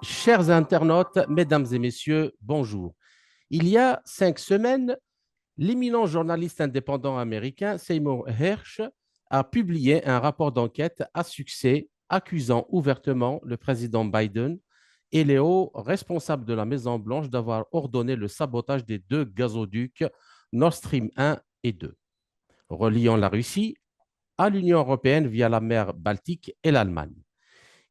Chers internautes, mesdames et messieurs, bonjour. Il y a 5 semaines, l'éminent journaliste indépendant américain Seymour Hersh a publié un rapport d'enquête à succès accusant ouvertement le président Biden et les hauts responsables de la Maison-Blanche d'avoir ordonné le sabotage des deux gazoducs Nord Stream 1 et 2, reliant la Russie à l'Union européenne via la mer Baltique et l'Allemagne.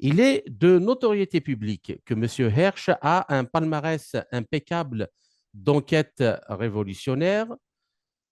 Il est de notoriété publique que M. Hersh a un palmarès impeccable d'enquêtes révolutionnaires.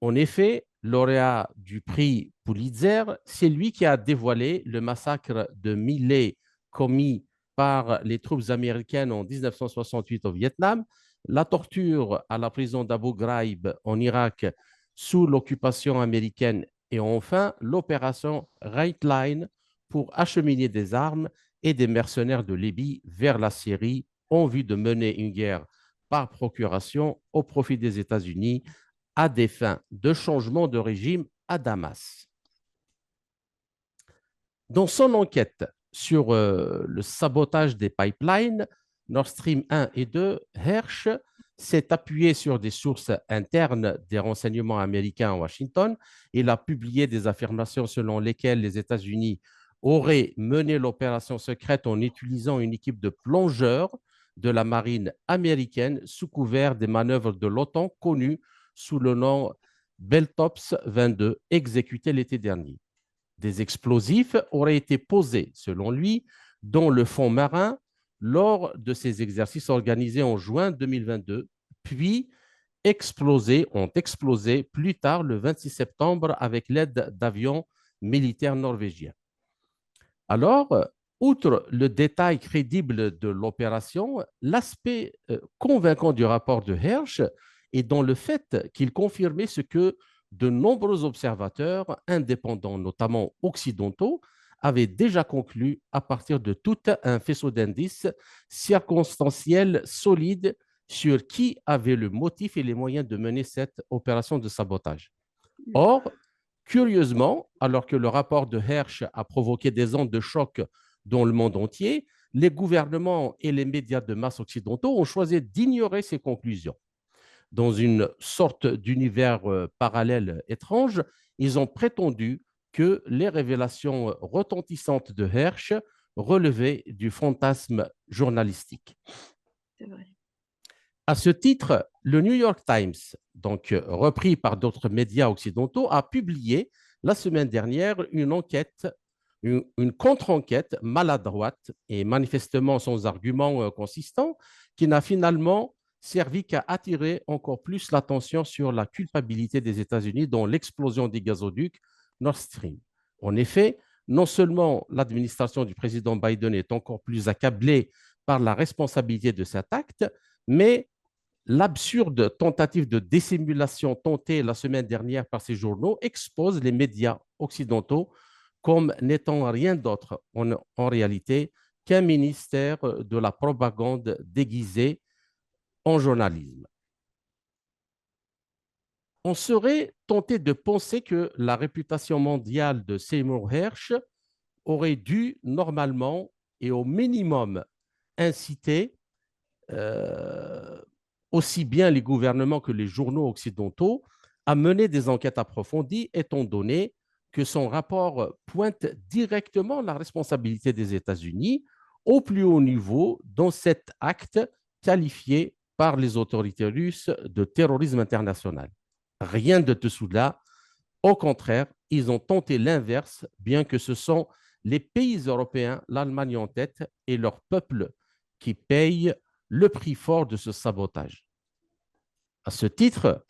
En effet, lauréat du prix Pulitzer, c'est lui qui a dévoilé le massacre de Millet commis par les troupes américaines en 1968 au Vietnam, la torture à la prison d'Abu Ghraib en Irak sous l'occupation américaine et enfin l'opération Right Line pour acheminer des armes et des mercenaires de Libye vers la Syrie en vue de mener une guerre par procuration au profit des États-Unis à des fins de changement de régime à Damas. Dans son enquête sur le sabotage des pipelines Nord Stream 1 et 2, Hersh s'est appuyé sur des sources internes des renseignements américains à Washington. Il a publié des affirmations selon lesquelles les États-Unis auraient mené l'opération secrète en utilisant une équipe de plongeurs de la marine américaine sous couvert des manœuvres de l'OTAN connues sous le nom Beltops 22, exécutées l'été dernier. Des explosifs auraient été posés, selon lui, dans le fond marin lors de ces exercices organisés en juin 2022, puis ont explosé plus tard le 26 septembre avec l'aide d'avions militaires norvégiens. Alors, outre le détail crédible de l'opération, l'aspect convaincant du rapport de Hersh est dans le fait qu'il confirmait ce que de nombreux observateurs indépendants, notamment occidentaux, avaient déjà conclu à partir de tout un faisceau d'indices circonstanciels solides sur qui avait le motif et les moyens de mener cette opération de sabotage. Or, curieusement, alors que le rapport de Hersh a provoqué des ondes de choc dans le monde entier, les gouvernements et les médias de masse occidentaux ont choisi d'ignorer ces conclusions. Dans une sorte d'univers parallèle étrange, ils ont prétendu que les révélations retentissantes de Hersh relevaient du fantasme journalistique. C'est vrai. À ce titre, le New York Times, donc repris par d'autres médias occidentaux, a publié la semaine dernière une contre-enquête maladroite et manifestement sans argument consistant, qui n'a finalement servi qu'à attirer encore plus l'attention sur la culpabilité des États-Unis dans l'explosion des gazoducs Nord Stream. En effet, non seulement l'administration du président Biden est encore plus accablée par la responsabilité de cet acte, mais l'absurde tentative de dissimulation tentée la semaine dernière par ces journaux expose les médias occidentaux comme n'étant rien d'autre en réalité qu'un ministère de la propagande déguisé en journalisme. On serait tenté de penser que la réputation mondiale de Seymour Hersh aurait dû normalement et au minimum inciter aussi bien les gouvernements que les journaux occidentaux à mener des enquêtes approfondies, étant donné que son rapport pointe directement la responsabilité des États-Unis au plus haut niveau dans cet acte qualifié par les autorités russes de terrorisme international. Rien de tout cela. Au contraire, ils ont tenté l'inverse, bien que ce sont les pays européens, l'Allemagne en tête, et leur peuple qui payent le prix fort de ce sabotage. À ce titre,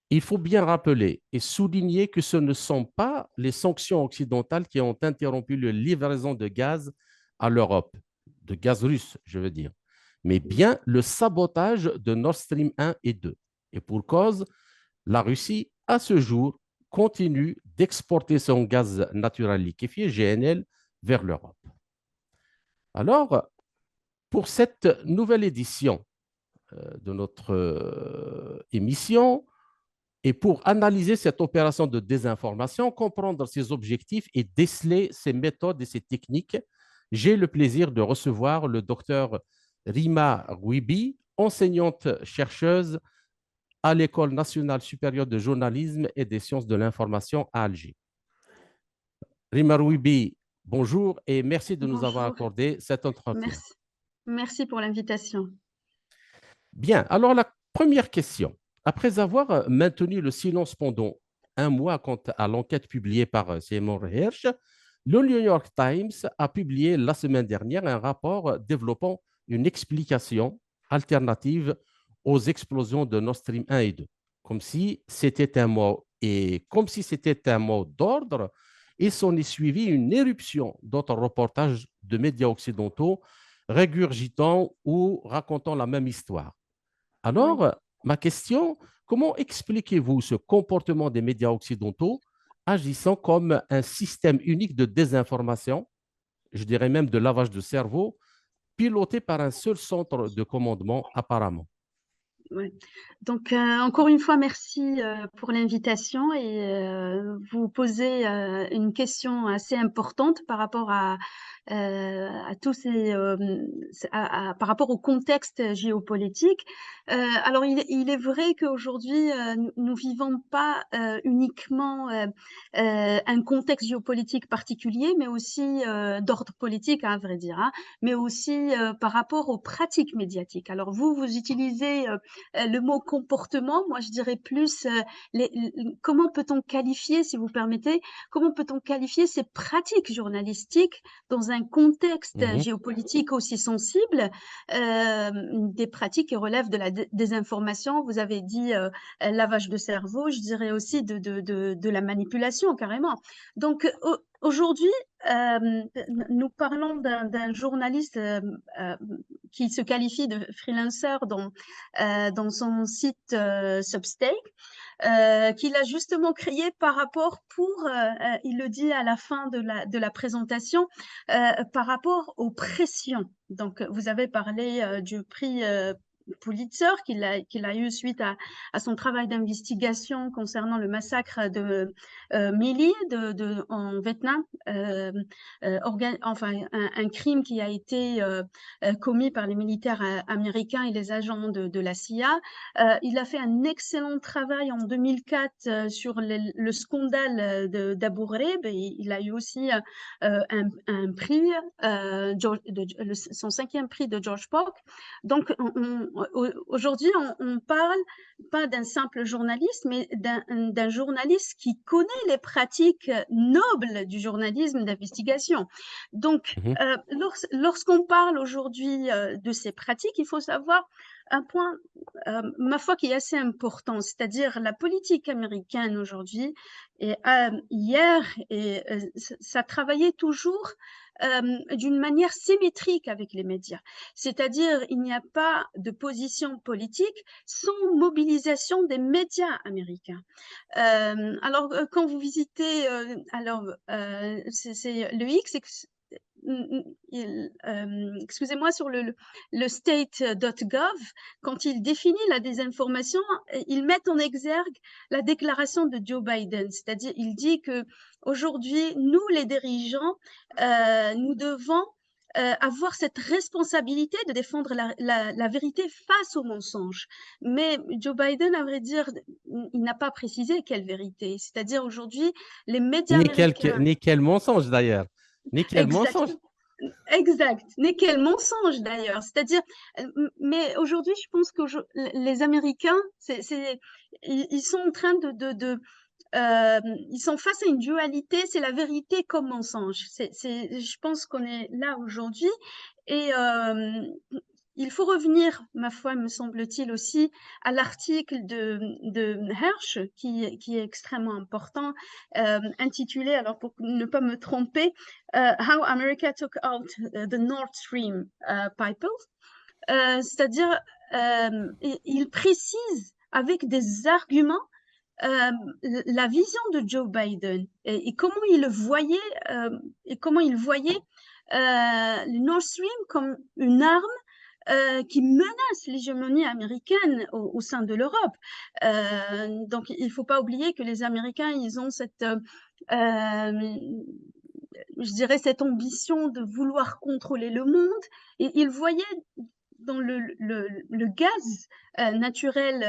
il faut bien rappeler et souligner que ce ne sont pas les sanctions occidentales qui ont interrompu la livraison de gaz à l'Europe, de gaz russe, je veux dire, mais bien le sabotage de Nord Stream 1 et 2. Et pour cause, la Russie, à ce jour, continue d'exporter son gaz naturel liquéfié, GNL, vers l'Europe. Alors, pour cette nouvelle édition de notre émission, et pour analyser cette opération de désinformation, comprendre ses objectifs et déceler ses méthodes et ses techniques, J'ai le plaisir de recevoir le docteur Rima Rouibi, enseignante-chercheuse à l'École nationale supérieure de journalisme et des sciences de l'information à Alger. Rima Rouibi, bonjour et merci de nous avoir Bonjour, accordé cet entretien. merci. Merci pour l'invitation. Bien, alors la première question. Après avoir maintenu le silence pendant un mois quant à l'enquête publiée par Seymour Hersh, le New York Times a publié la semaine dernière un rapport développant une explication alternative aux explosions de Nord Stream 1 et 2. Comme si c'était un mot et comme si c'était un mot d'ordre, il s'en est suivi une éruption d'autres reportages de médias occidentaux régurgitant ou racontant la même histoire. Oui. Alors, ma question, comment expliquez-vous ce comportement des médias occidentaux agissant comme un système unique de désinformation, je dirais même de lavage de cerveau, piloté par un seul centre de commandement apparemment? Ouais. Donc, encore une fois, merci pour l'invitation et vous posez une question assez importante par rapport à tous ces, par rapport au contexte géopolitique. Alors, il est vrai qu'aujourd'hui, nous vivons pas uniquement un contexte géopolitique particulier, mais aussi d'ordre politique, à vrai dire, hein, mais aussi par rapport aux pratiques médiatiques. Alors, vous utilisez le mot comportement, moi je dirais plus comment peut-on qualifier, si vous permettez, comment peut-on qualifier ces pratiques journalistiques dans un contexte Mhm, géopolitique aussi sensible, des pratiques qui relèvent de la désinformation, vous avez dit lavage de cerveau, je dirais aussi de la manipulation carrément. Donc aujourd'hui, nous parlons d'un journaliste qui se qualifie de freelancer dans son site Substack, qu'il a justement créé par rapport il le dit à la fin de la présentation, par rapport aux pressions. Donc, vous avez parlé du prix Pulitzer qu'il a eu suite à son travail d'investigation concernant le massacre de Milly en Vietnam, enfin un crime qui a été commis par les militaires américains et les agents de la CIA. Il a fait un excellent travail en 2004 sur le scandale d'Abu Ghraib. Et il a eu aussi un prix, son 5e prix de George Polk. Donc aujourd'hui, on parle pas d'un simple journaliste, mais d'un journaliste qui connaît les pratiques nobles du journalisme d'investigation. Donc, mhm. lorsqu'on parle aujourd'hui de ces pratiques, il faut savoir un point, ma foi, qui est assez important, c'est-à-dire la politique américaine aujourd'hui et hier, et ça travaillait toujours d'une manière symétrique avec les médias. C'est-à-dire, il n'y a pas de position politique sans mobilisation des médias américains. Alors, quand vous visitez, c'est le X, excusez-moi, sur le state.gov, quand il définit la désinformation, ils mettent en exergue la déclaration de Joe Biden. C'est-à-dire, il dit que aujourd'hui, nous, les dirigeants, nous devons avoir cette responsabilité de défendre la vérité face aux mensonges. Mais Joe Biden, à vrai dire, il n'a pas précisé quelle vérité. C'est-à-dire aujourd'hui, les médias américains, Ni quel mensonge d'ailleurs. Ni quel exact, mensonge. exact. Mais quel mensonge d'ailleurs. C'est-à-dire, mais aujourd'hui, je pense que les Américains, ils sont en train ils sont face à une dualité, c'est la vérité comme mensonge. Je pense qu'on est là aujourd'hui et il faut revenir, ma foi, me semble-t-il aussi, à l'article de Hersh, qui est extrêmement important, intitulé, alors pour ne pas me tromper, How America Took Out the Nord Stream Pipeline. C'est-à-dire, il précise avec des arguments la vision de Joe Biden et comment il le voyait et comment il voyait le Nord Stream comme une arme qui menace l'hégémonie américaine au sein de l'Europe. Donc, il ne faut pas oublier que les Américains, ils ont je dirais, cette ambition de vouloir contrôler le monde. Et il voyait dans le gaz naturel,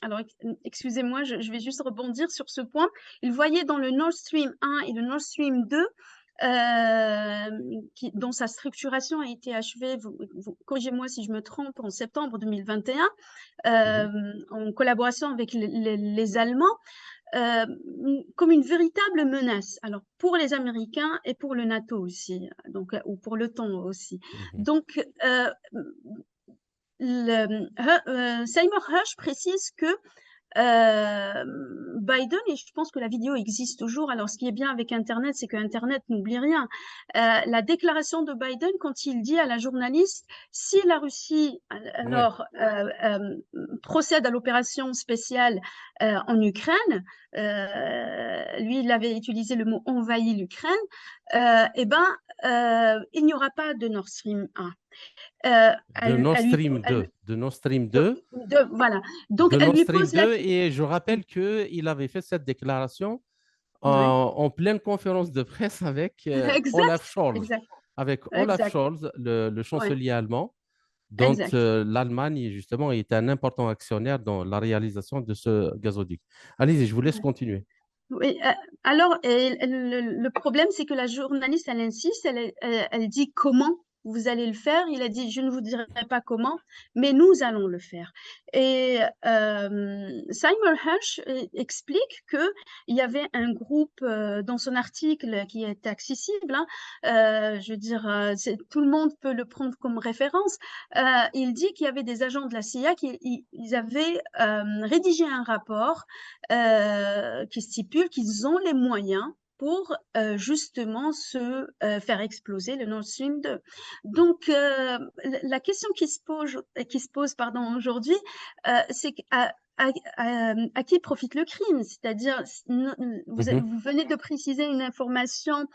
alors excusez-moi, je vais juste rebondir sur ce point. Il voyait dans le Nord Stream 1 et le Nord Stream 2 dont sa structuration a été achevée, corrigez-moi si je me trompe, en septembre 2021, en collaboration avec les Allemands, comme une véritable menace. Alors, pour les Américains et pour le NATO aussi, donc, ou pour l'OTAN aussi. Donc, Seymour Hersh précise que Biden, et je pense que la vidéo existe toujours. Alors, ce qui est bien avec Internet, c'est que Internet n'oublie rien. La déclaration de Biden, quand il dit à la journaliste, si la Russie alors procède à l'opération spéciale en Ukraine, lui, il avait utilisé le mot envahir l'Ukraine, il n'y aura pas de Nord Stream 1. De Nord Stream 2. De Nord Stream 2. Voilà. Donc, de elle Nord lui Stream pose 2 et je rappelle qu'il avait fait cette déclaration Ouais. en pleine conférence de presse avec Olaf Exact, Scholz. exact, Avec Olaf exact. Scholz, le Ouais, chancelier allemand, dont exact. l'Allemagne, justement, est un important actionnaire dans la réalisation de ce gazoduc. Allez-y, je vous laisse continuer. Oui, alors, le problème, c'est que la journaliste, elle insiste, elle dit comment vous allez le faire. Il a dit, je ne vous dirai pas comment, mais nous allons le faire. Et Seymour Hersh explique qu'il y avait un groupe dans son article qui est accessible. Je veux dire, tout le monde peut le prendre comme référence. Il dit qu'il y avait des agents de la CIA qui ils avaient rédigé un rapport qui stipule qu'ils ont les moyens pour justement se faire exploser le Nord Stream 2. Donc, la question qui se pose aujourd'hui, c'est à qui profite le crime? C'est-à-dire, vous venez de préciser une information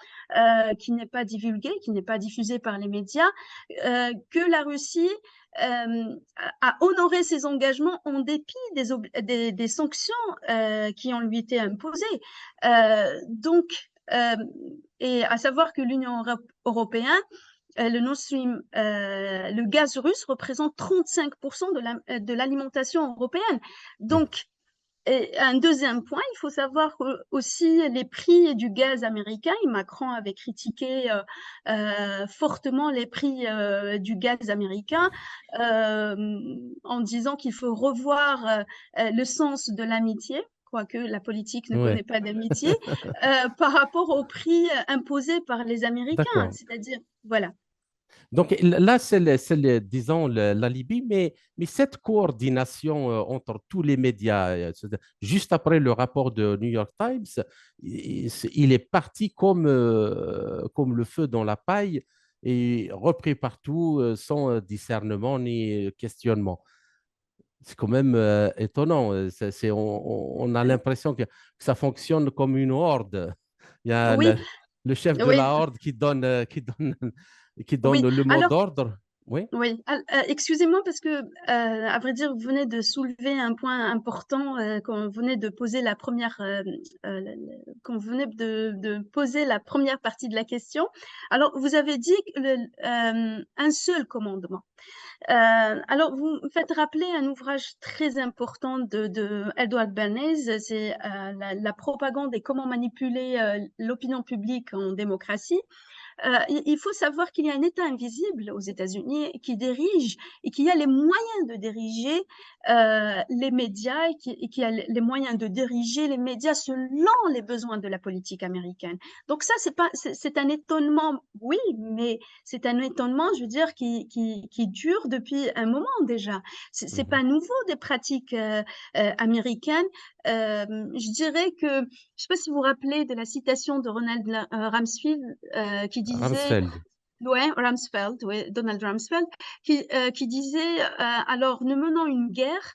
qui n'est pas divulguée, qui n'est pas diffusée par les médias, que la Russie a honoré ses engagements en dépit des sanctions qui ont lui été imposées. Et à savoir que l'Union européenne, le Nord Stream, le gaz russe représente 35% de l'alimentation européenne. Donc, et un deuxième point, il faut savoir aussi les prix du gaz américain. Et Macron avait critiqué fortement les prix du gaz américain en disant qu'il faut revoir le sens de l'amitié, quoique la politique ne Ouais. connaît pas d'amitié, par rapport aux prix imposés par les Américains. D'accord. C'est-à-dire, voilà. Donc là, disons, la Libye, mais cette coordination entre tous les médias, juste après le rapport de New York Times, il est parti comme le feu dans la paille et repris partout sans discernement ni questionnement. C'est quand même étonnant. On a l'impression que ça fonctionne comme une horde. Il y a Oui, le chef de oui, la horde qui oui. donne le mot Alors, d'ordre. Oui, oui, excusez-moi parce que, à vrai dire, vous venez de soulever un point important quand vous venez de poser la première, quand vous venez de poser la première partie de la question. Alors, vous avez dit un seul commandement. Alors, vous me faites rappeler un ouvrage très important de Edward Bernays, c'est la propagande et comment manipuler l'opinion publique en démocratie. Il faut savoir qu'il y a un État invisible aux États-Unis qui dirige et qui a les moyens de diriger les médias et qui a les moyens de diriger les médias selon les besoins de la politique américaine. Donc ça, c'est un étonnement, oui, mais c'est un étonnement, je veux dire, qui dure depuis un moment déjà. C'est pas nouveau des pratiques américaines. Je dirais que je ne sais pas si vous vous rappelez de la citation de Ronald Rumsfeld qui disait, Rumsfeld. ouais, Rumsfeld, ouais, Donald Rumsfeld, qui disait alors ne menons une guerre,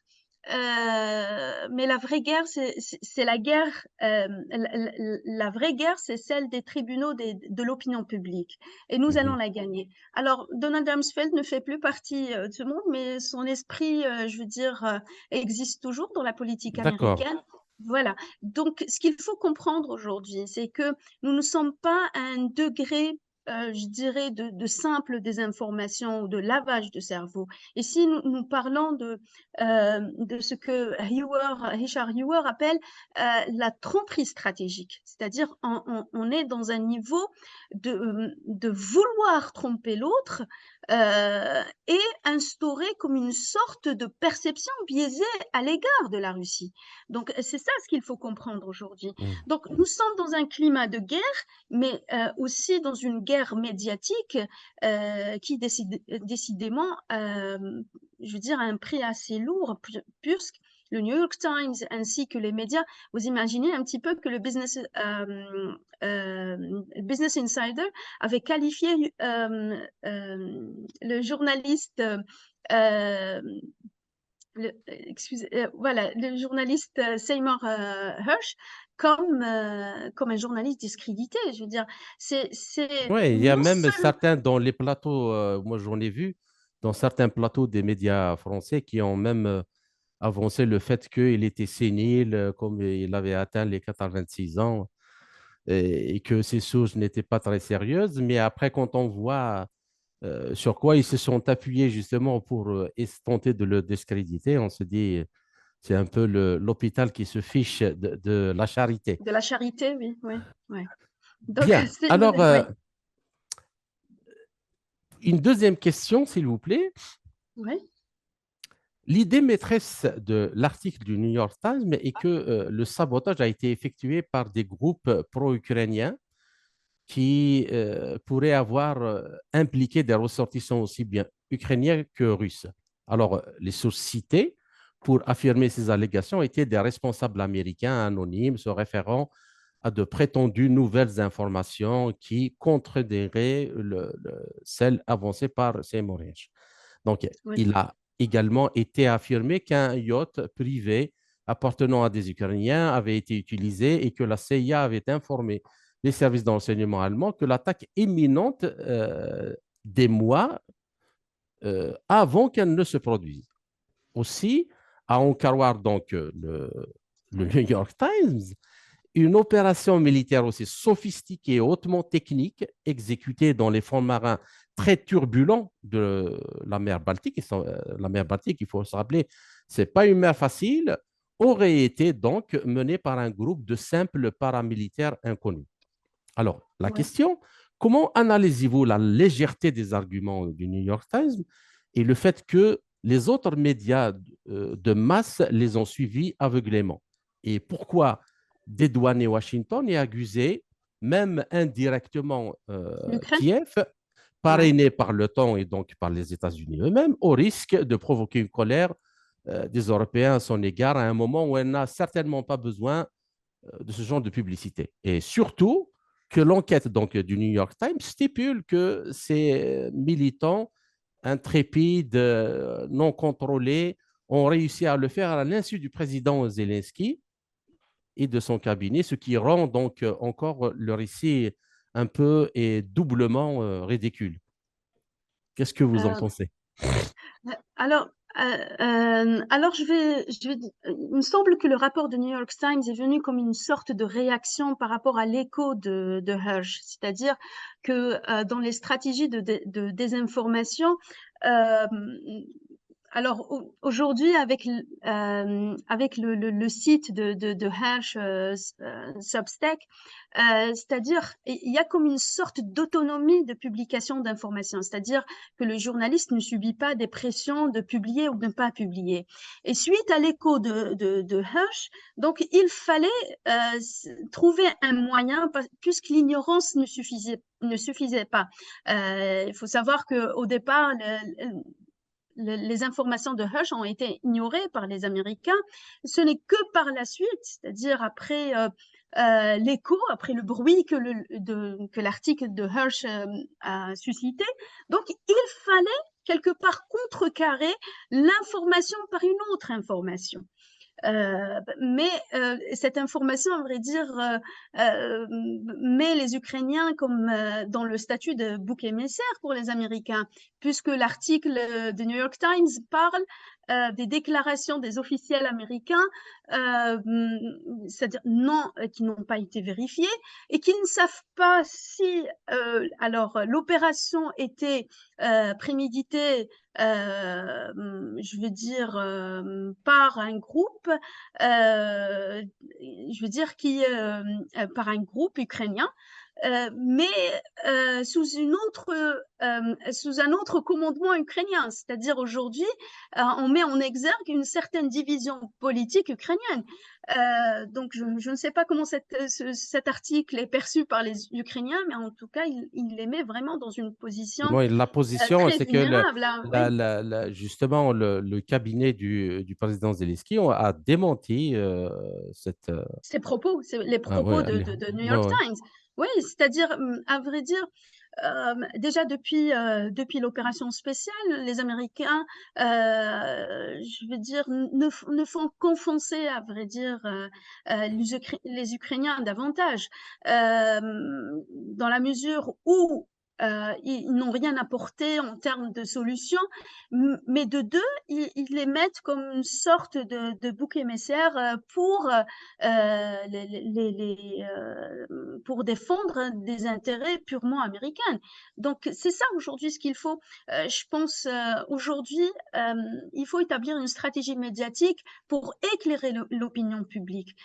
mais la vraie guerre, c'est la guerre, la vraie guerre, c'est celle des tribunaux de l'opinion publique, et nous allons la gagner. Alors Donald Rumsfeld ne fait plus partie de ce monde, mais son esprit, je veux dire, existe toujours dans la politique D'accord. américaine. Voilà. Donc, ce qu'il faut comprendre aujourd'hui, c'est que nous ne sommes pas à un degré, je dirais, de simple désinformation ou de lavage de cerveau. Ici, nous parlons de ce que Richard Heuer appelle la tromperie stratégique. C'est-à-dire, on est dans un niveau de vouloir tromper l'autre et instaurer comme une sorte de perception biaisée à l'égard de la Russie. Donc, c'est ça ce qu'il faut comprendre aujourd'hui. Mm. Donc, nous sommes dans un climat de guerre, mais aussi dans une guerre médiatique qui décidément, je veux dire, a un prix assez lourd, puisque le New York Times ainsi que les médias, vous imaginez un petit peu que le Business Insider avait qualifié le journaliste voilà, le journaliste Seymour Hersh comme un journaliste discrédité. Je veux dire, c'est Ouais, il y a non même seulement certains dans les plateaux, moi j'en ai vu, dans certains plateaux des médias français qui ont même avancé le fait qu'il était sénile, comme il avait atteint les 86 ans, et que ces choses n'étaient pas très sérieuses. Mais après, quand on voit sur quoi ils se sont appuyés justement pour tenter de le discréditer, on se dit, c'est un peu l'hôpital qui se fiche de la charité. de la charité, oui, oui, oui. Donc, Bien. Alors, oui, une deuxième question, s'il vous plaît. oui, L'idée maîtresse de l'article du New York Times est que le sabotage a été effectué par des groupes pro-ukrainiens qui pourraient avoir impliqué des ressortissants aussi bien ukrainiens que russes. Alors, les sources citées pour affirmer ces allégations étaient des responsables américains anonymes se référant à de prétendues nouvelles informations qui contrediraient celles avancées par Seymour Hersh. Donc, oui, il a également été affirmé qu'un yacht privé appartenant à des Ukrainiens avait été utilisé et que la CIA avait informé les services d'enseignement allemands que l'attaque imminente des mois avant qu'elle ne se produise. Aussi, à en croire donc le New York Times, une opération militaire aussi sophistiquée et hautement technique, exécutée dans les fonds marins très turbulents de la mer Baltique. La mer Baltique, il faut se rappeler, ce n'est pas une mer facile, aurait été donc menée par un groupe de simples paramilitaires inconnus. Alors, la oui. question, comment analysez-vous la légèreté des arguments du New York Times et le fait que les autres médias de masse les ont suivis aveuglément? Et pourquoi dédouaner Washington et accuser, même indirectement, L'Ukraine? Kiev, Ouais. parrainé par l'OTAN et donc par les États-Unis eux-mêmes, au risque de provoquer une colère des Européens à son égard à un moment où elle n'a certainement pas besoin de ce genre de publicité. Et surtout, que l'enquête donc, du New York Times stipule que ces militants intrépides, non contrôlés, ont réussi à le faire à l'insu du président Zelensky et de son cabinet, ce qui rend donc encore le récit un peu et doublement ridicule. Qu'est-ce que vous en Euh, pensez? alors, il me semble que le rapport de New York Times est venu comme une sorte de réaction par rapport à l'écho de Hersh, c'est-à-dire que dans les stratégies de désinformation, euh, alors aujourd'hui avec le site de Hersh Substack, c'est-à-dire il y a comme une sorte d'autonomie de publication d'informations, c'est-à-dire que le journaliste ne subit pas des pressions de publier ou de ne pas publier. Et suite à l'écho de Hersh, donc il fallait trouver un moyen, puisque l'ignorance ne suffisait pas. Il faut savoir qu'au départ, les informations de Hersh ont été ignorées par les Américains. Ce n'est que par la suite, c'est-à-dire après l'écho, après le bruit que l'article de Hersh a suscité. Donc, il fallait quelque part contrecarrer l'information par une autre information. Mais cette information, à vrai dire, met les Ukrainiens comme dans le statut de bouc émissaire pour les Américains, puisque l'article de New York Times parle des déclarations des officiels américains, c'est-à-dire qui n'ont pas été vérifiées et qui ne savent pas si alors l'opération était préméditée, je veux dire par un groupe, je veux dire par un groupe ukrainien, mais sous un autre commandement ukrainien. C'est-à-dire aujourd'hui, on met en exergue une certaine division politique ukrainienne. Donc je ne sais pas comment cet article est perçu par les Ukrainiens, mais en tout cas, il les met vraiment dans une position Oui, la position, très c'est que vulnérable, hein, oui. justement, le cabinet du président Zelensky a démenti cette. Ces propos, les propos Ouais, de New ouais, York ouais. Times. Oui, c'est-à-dire, à vrai dire, déjà depuis l'opération spéciale, les Américains, je veux dire, ne font qu'enfoncer, à vrai dire, les Ukrainiens davantage, dans la mesure où ils n'ont rien apporté en termes de solutions, mais de deux, ils les mettent comme une sorte de bouc émissaire pour défendre des intérêts purement américains. Donc c'est ça aujourd'hui ce qu'il faut. Je pense aujourd'hui, il faut établir une stratégie médiatique pour éclairer l'opinion publique.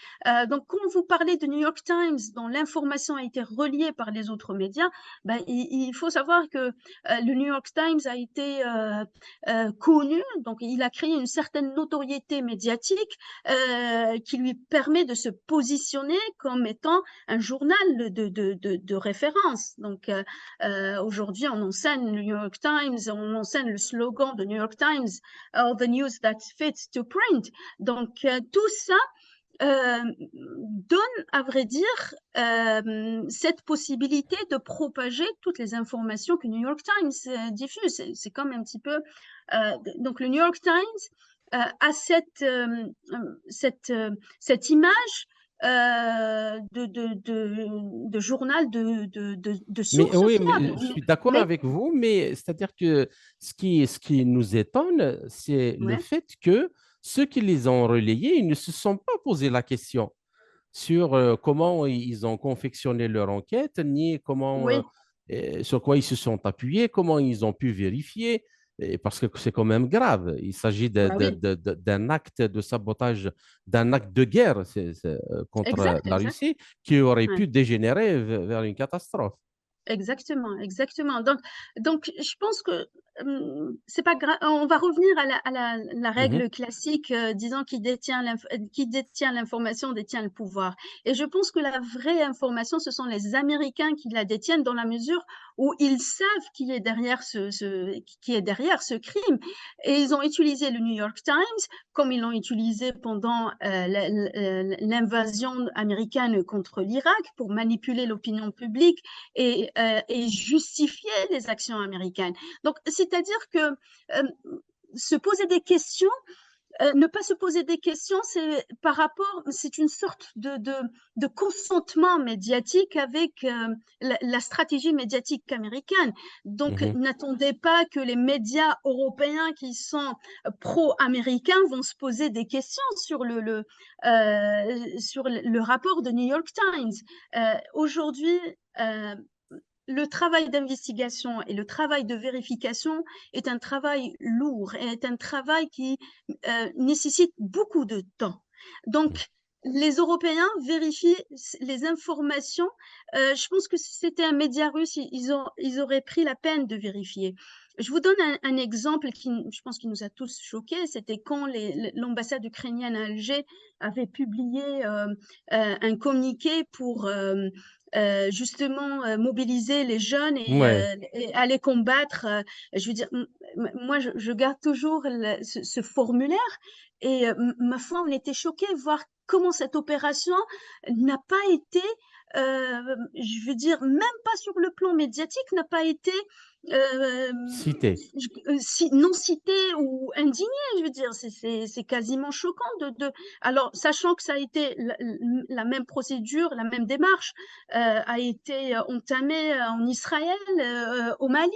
Donc quand vous parlez de New York Times, dont l'information a été reliée par les autres médias, ben, il faut savoir que le New York Times a été connu, donc il a créé une certaine notoriété médiatique qui lui permet de se positionner comme étant un journal de référence. Donc aujourd'hui, on enseigne le New York Times, on enseigne le slogan de New York Times, all the news that fits to print. Donc tout ça donne, à vrai dire, cette possibilité de propager toutes les informations que New York Times diffuse. C'est comme un petit peu... donc le New York Times a cette image de journal de Mais source oui, fiable. mais je suis d'accord Mais, avec vous, mais c'est-à-dire que ce qui nous étonne, c'est le ouais, fait que ceux qui les ont relayés, ils ne se sont pas posé la question sur comment ils ont confectionné leur enquête, ni oui, sur quoi ils se sont appuyés, comment ils ont pu vérifier, parce que c'est quand même grave. Il s'agit bah oui, d'un acte de sabotage, d'un acte de guerre contre exact, la exact. Russie qui aurait Ouais. pu dégénérer vers une catastrophe. Exactement, exactement. Donc, je pense que c'est pas grave. On va revenir la Mhm, règle classique disant qui détient l'information détient le pouvoir. Et je pense que la vraie information, ce sont les Américains qui la détiennent dans la mesure où ils savent qui est derrière ce crime. Et ils ont utilisé le New York Times comme ils l'ont utilisé pendant l'invasion américaine contre l'Irak pour manipuler l'opinion publique et justifier les actions américaines. Donc, c'est-à-dire que se poser des questions, ne pas se poser des questions, c'est une sorte de consentement médiatique avec la stratégie médiatique américaine. Donc, mhm. n'attendez pas que les médias européens qui sont pro-américains vont se poser des questions sur le rapport de New York Times. Aujourd'hui, le travail d'investigation et le travail de vérification est un travail lourd et est un travail qui nécessite beaucoup de temps. Donc, les Européens vérifient les informations. Je pense que si c'était un média russe, ils auraient pris la peine de vérifier. Je vous donne un exemple qui, je pense, qui nous a tous choqués. C'était quand l'ambassade ukrainienne à Alger avait publié un communiqué pour justement mobiliser les jeunes Ouais. et aller combattre. Je veux dire, moi, je garde toujours ce formulaire et ma foi, on était choqués de voir comment cette opération n'a pas été, je veux dire, même pas sur le plan médiatique, n'a pas été euh, Cité. non citée ou indignée. Je veux dire, c'est quasiment choquant alors, sachant que ça a été la même procédure, la même démarche a été entamée en Israël, au Mali.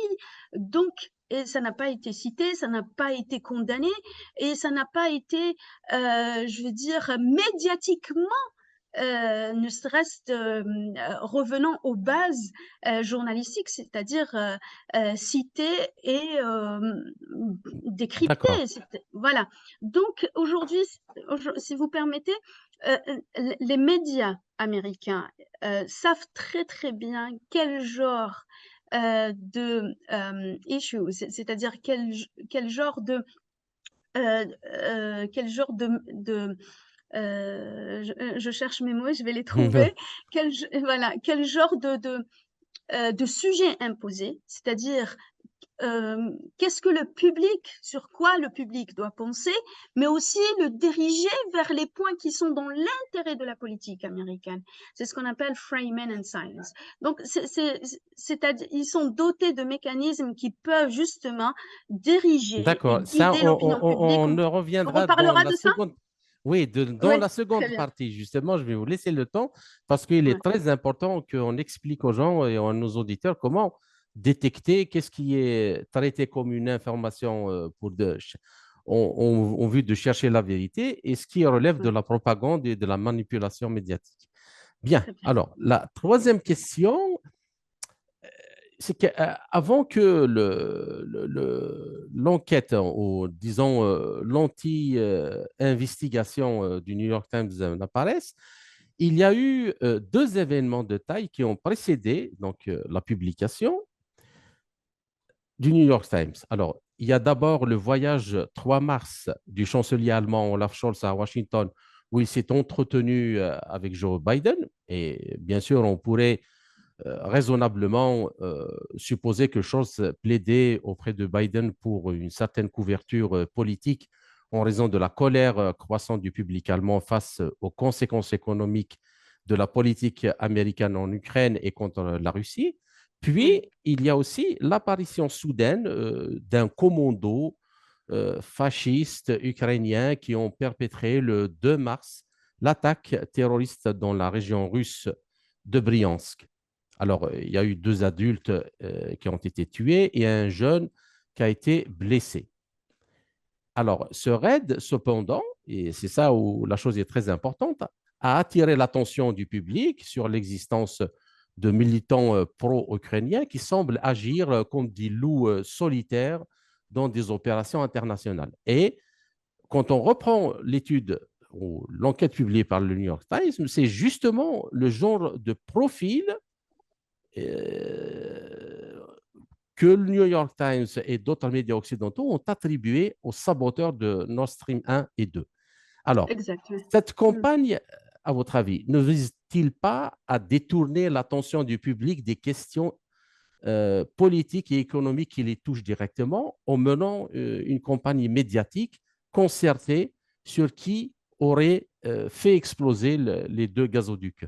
Donc, et ça n'a pas été cité, ça n'a pas été condamné et ça n'a pas été, je veux dire, médiatiquement ne serait-ce revenant aux bases journalistiques, c'est-à-dire citer et D'accord. décrypter. Voilà. Donc aujourd'hui, si vous permettez, euh, les médias américains savent très très bien quel genre de issues, c'est-à-dire quel genre de quel genre je cherche mes mots, je vais les trouver. Voilà, quel genre de sujet imposé, c'est-à-dire qu'est-ce que le public, sur quoi le public doit penser, mais aussi le diriger vers les points qui sont dans l'intérêt de la politique américaine. C'est ce qu'on appelle framing and silence. Donc, c'est-à-dire, ils sont dotés de mécanismes qui peuvent justement diriger et D'accord. Ça, guider l'opinion publique. on en On reviendra dans reparlera la de ça? seconde. Oui, dans Oui, la très seconde bien. partie, justement, je vais vous laisser le temps parce qu'il Ouais, est très important qu'on explique aux gens et à nos auditeurs comment détecter qu'est-ce qui est traité comme une information en vue de chercher la vérité et ce qui relève de ouais, la propagande et de la manipulation médiatique. Bien. très bien. Alors, la troisième question, c'est qu'avant que l'enquête, ou disons l'anti-investigation du New York Times n'apparaisse, il y a eu deux événements de taille qui ont précédé donc, la publication du New York Times. Alors, il y a d'abord le voyage 3 mars du chancelier allemand Olaf Scholz à Washington, où il s'est entretenu avec Joe Biden. Et bien sûr, on pourrait raisonnablement supposer que Scholz plaidait auprès de Biden pour une certaine couverture politique en raison de la colère croissante du public allemand face aux conséquences économiques de la politique américaine en Ukraine et contre la Russie. Ouais. Puis, il y a aussi l'apparition soudaine d'un commando fasciste ukrainien qui ont perpétré le 2 mars l'attaque terroriste dans la région russe de Bryansk. Alors, il y a eu deux adultes qui ont été tués et un jeune qui a été blessé. Alors, ce raid, cependant, et c'est ça où la chose est très importante, a attiré l'attention du public sur l'existence de militants pro-ukrainiens qui semblent agir comme des loups solitaires dans des opérations internationales. Et quand on reprend l'étude ou l'enquête publiée par le New York Times, c'est justement le genre de profil euh, que le New York Times et d'autres médias occidentaux ont attribué aux saboteurs de Nord Stream 1 et 2. Alors, Exactement. cette Mm. campagne, à votre avis, ne vise-t-il pas à détourner l'attention du public des questions politiques et économiques qui les touchent directement en menant une campagne médiatique concertée sur qui aurait fait exploser les deux gazoducs?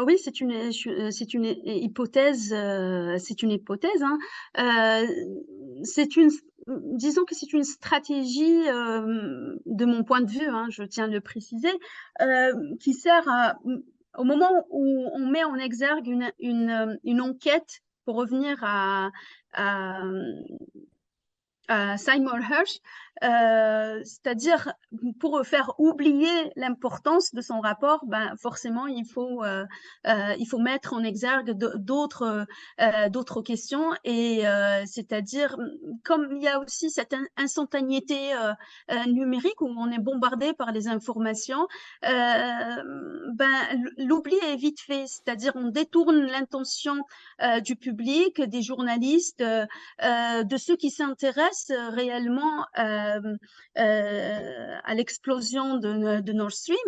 Oui, c'est une c'est une hypothèse, hein. C'est une disons que c'est une stratégie, de mon point de vue, hein, je tiens à le préciser, qui sert à au moment où on met en exergue une enquête pour revenir à, Simon Hirsch, c'est-à-dire pour faire oublier l'importance de son rapport, ben forcément il faut mettre en exergue d'autres questions et c'est-à-dire comme il y a aussi cette instantanéité numérique où on est bombardé par les informations, ben l'oubli est vite fait, c'est-à-dire on détourne l'intention du public, des journalistes, de ceux qui s'intéressent réellement à l'explosion de Nord Stream,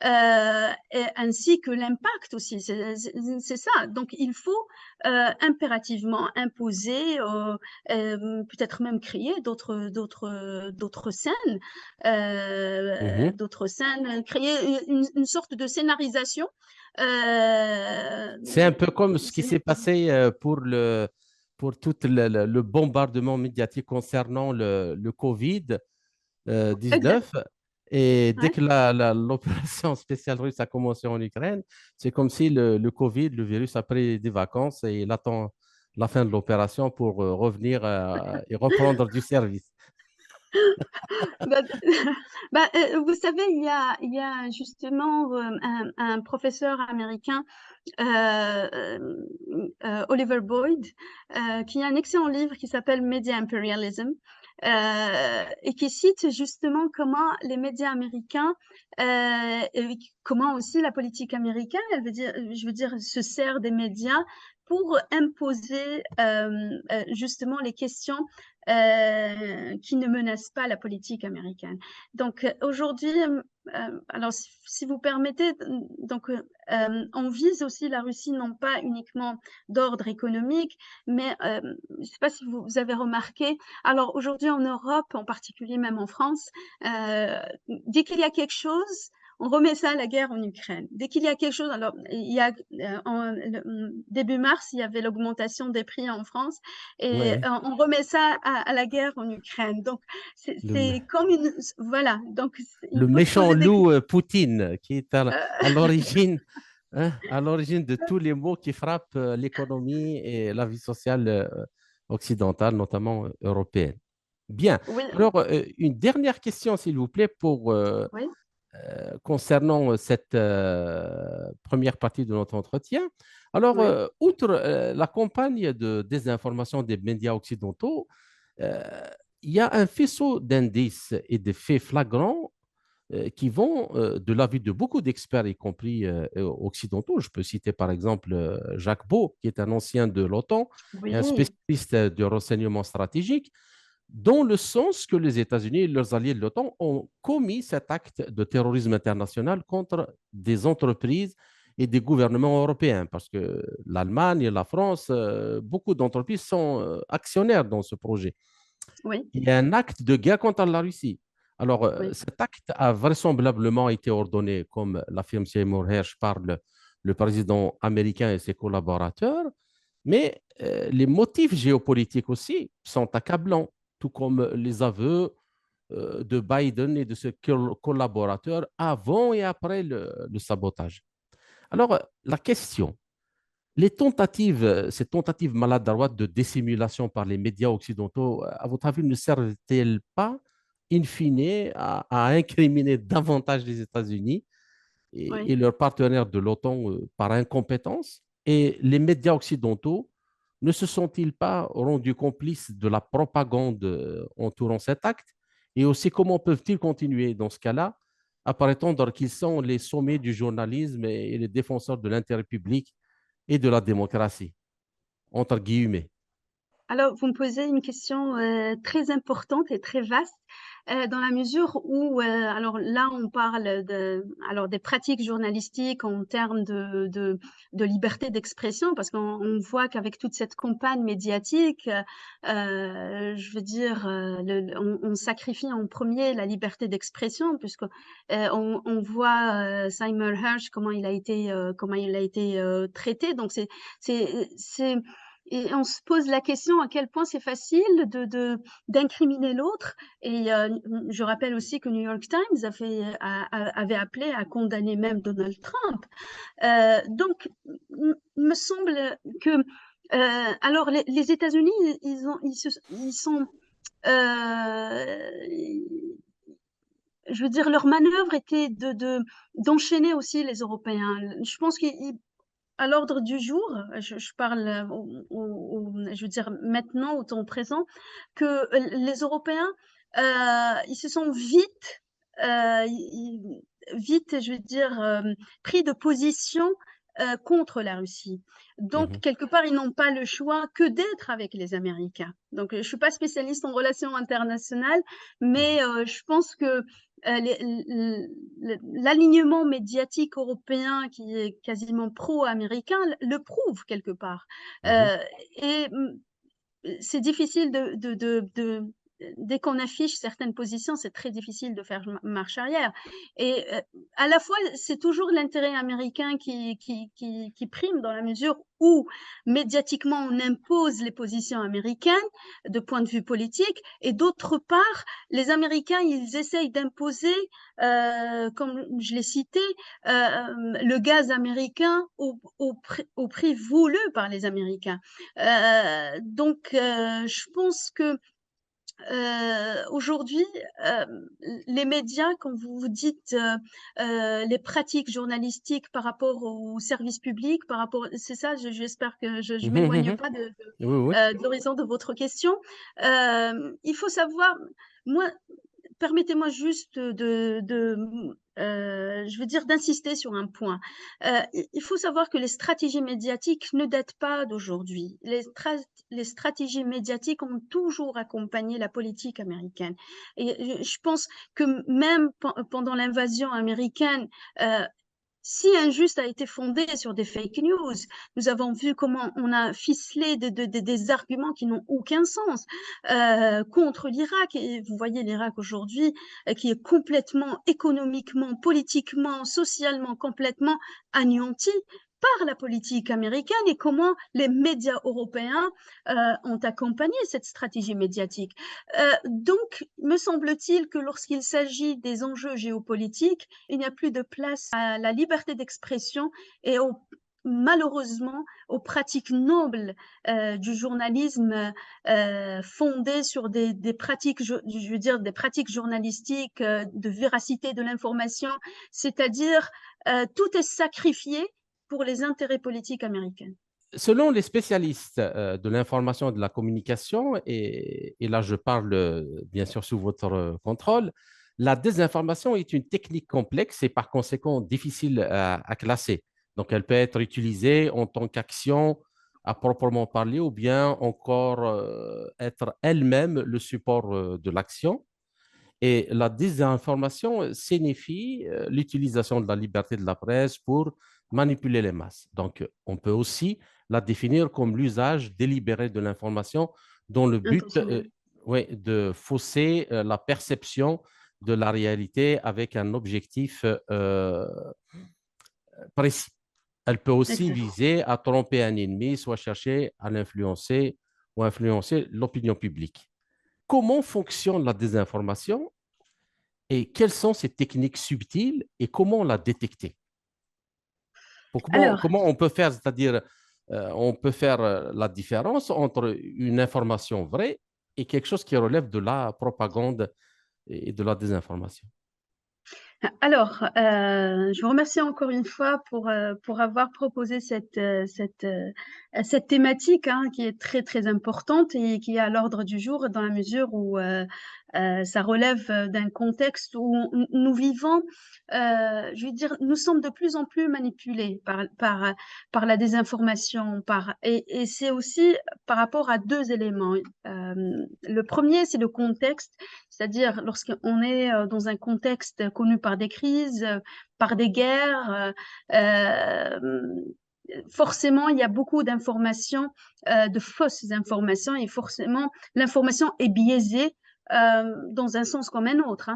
ainsi que l'impact aussi. C'est ça. Donc il faut impérativement imposer, peut-être même créer Mhm. d'autres scènes, créer une sorte de scénarisation. Euh, C'est un peu comme ce qui s'est passé pour tout le bombardement médiatique concernant le exact. Covid-19. Et dès Ouais. que l'opération spéciale russe a commencé en Ukraine, c'est comme si le Covid, le virus, a pris des vacances et il attend la fin de l'opération pour revenir et reprendre du service. Bah, vous savez, il y a justement un professeur américain, Oliver Boyd, qui a un excellent livre qui s'appelle Media Imperialism, et qui cite justement comment les médias américains, et comment aussi la politique américaine, je veux dire, se sert des médias pour imposer justement les questions qui ne menacent pas la politique américaine. Donc aujourd'hui, alors si vous permettez, donc on vise aussi la Russie non pas uniquement d'ordre économique, mais je ne sais pas si vous avez remarqué, alors aujourd'hui en Europe, en particulier même en France, dès qu'il y a quelque chose, on remet ça à la guerre en Ukraine. Dès qu'il y a quelque chose, alors il y a début mars, il y avait l'augmentation des prix en France et Ouais. on remet ça à la guerre en Ukraine. Donc Le, c'est comme une voilà. Donc il le faut se méchant poser des loup Poutine, qui est à euh, l'origine, hein, à l'origine de tous les maux qui frappent l'économie et la vie sociale occidentale, notamment européenne. Bien. oui, Alors, une dernière question, s'il vous plaît, pour oui, concernant cette première partie de notre entretien. Alors, oui, outre la campagne de désinformation des médias occidentaux, euh, il y a un faisceau d'indices et de faits flagrants qui vont, de l'avis de beaucoup d'experts, y compris occidentaux. Je peux citer par exemple Jacques Beau, qui est un ancien de l'OTAN et un oui, spécialiste du renseignement stratégique, dans le sens que les États-Unis et leurs alliés de l'OTAN ont commis cet acte de terrorisme international contre des entreprises et des gouvernements européens, parce que l'Allemagne et la France, beaucoup d'entreprises sont actionnaires dans ce projet. oui, Il y a un acte de guerre contre la Russie. Alors, oui, cet acte a vraisemblablement été ordonné, comme l'affirme Seymour Hersh par le président américain et ses collaborateurs, mais les motifs géopolitiques aussi sont accablants, tout comme les aveux de Biden et de ses collaborateurs avant et après le sabotage. Alors, la question, ces tentatives maladroites de dissimulation par les médias occidentaux, à votre avis, ne servent-elles pas, in fine, à incriminer davantage les États-Unis et oui. leurs partenaires de l'OTAN par incompétence? Et les médias occidentaux ne se sont-ils pas rendus complices de la propagande entourant cet acte? Et aussi, comment peuvent-ils continuer dans ce cas-là à prétendre qu'ils sont les sommets du journalisme et les défenseurs de l'intérêt public et de la démocratie, entre guillemets? Alors, vous me posez une question très importante et très vaste, dans la mesure où, alors là, on parle alors des pratiques journalistiques en termes de liberté d'expression, parce qu'on voit qu'avec toute cette campagne médiatique, je veux dire, on sacrifie en premier la liberté d'expression, puisque on voit Seymour Hersh comment il a été traité. Donc c'est et on se pose la question à quel point c'est facile d'incriminer l'autre. Et je rappelle aussi que New York Times avait appelé à condamner même Donald Trump. Donc, il me semble que alors les États-Unis, ils sont je veux dire, leur manœuvre était d'enchaîner aussi les Européens. Je pense qu'ils à l'ordre du jour, je parle je veux dire maintenant, au temps présent, que les Européens, ils se sont vite, je veux dire, pris de position contre la Russie. Donc, Mhm, quelque part, ils n'ont pas le choix que d'être avec les Américains. Donc, je ne suis pas spécialiste en relations internationales, mhm, mais je pense que l'alignement médiatique européen qui est quasiment pro-américain le prouve quelque part. mhm, Et c'est difficile dès qu'on affiche certaines positions, c'est très difficile de faire marche arrière. Et à la fois, c'est toujours l'intérêt américain qui prime dans la mesure où médiatiquement on impose les positions américaines de point de vue politique, et d'autre part, les Américains, ils essayent d'imposer, comme je l'ai cité, le gaz américain au prix voulu par les Américains. Donc, je pense que aujourd'hui, les médias, quand vous dites les pratiques journalistiques par rapport au service public, par rapport, c'est ça, j'espère que je m'éloigne pas Oui, oui. de l'horizon de votre question. Il faut savoir, moi, permettez-moi juste je veux dire, d'insister sur un point. Il faut savoir que les stratégies médiatiques ne datent pas d'aujourd'hui. Les stratégies médiatiques ont toujours accompagné la politique américaine. Et je pense que même pendant l'invasion américaine, si injuste a été fondée sur des fake news. Nous avons vu comment on a ficelé des arguments qui n'ont aucun sens contre l'Irak. Et vous voyez l'Irak aujourd'hui qui est complètement économiquement, politiquement, socialement complètement anéanti par la politique américaine, et comment les médias européens ont accompagné cette stratégie médiatique. Donc, me semble-t-il que lorsqu'il s'agit des enjeux géopolitiques, il n'y a plus de place à la liberté d'expression et malheureusement aux pratiques nobles du journalisme fondées sur des pratiques, je veux dire, des pratiques journalistiques de véracité de l'information, c'est-à-dire tout est sacrifié pour les intérêts politiques américains. Selon les spécialistes de l'information et de la communication, et là je parle bien sûr sous votre contrôle, la désinformation est une technique complexe et par conséquent difficile à classer. Donc elle peut être utilisée en tant qu'action à proprement parler ou bien encore être elle-même le support de l'action. Et la désinformation signifie l'utilisation de la liberté de la presse pour manipuler les masses. Donc, on peut aussi la définir comme l'usage délibéré de l'information dans le but Intentionnel. ouais, de fausser la perception de la réalité avec un objectif précis. Elle peut aussi Exact. viser à tromper un ennemi, soit chercher à l'influencer ou influencer l'opinion publique. Comment fonctionne la désinformation et quelles sont ces techniques subtiles et comment la détecter? Alors, Comment on peut faire, c'est-à-dire on peut faire la différence entre une information vraie et quelque chose qui relève de la propagande et de la désinformation. je vous remercie encore une fois pour avoir proposé cette thématique hein, qui est très très importante et qui est à l'ordre du jour dans la mesure où ça relève d'un contexte où nous vivons, je veux dire, nous sommes de plus en plus manipulés par la désinformation, et c'est aussi par rapport à deux éléments. Le premier, c'est le contexte, c'est-à-dire lorsqu'on est dans un contexte connu par des crises, par des guerres, forcément, il y a beaucoup d'informations, de fausses informations, et forcément, l'information est biaisée dans un sens comme un autre.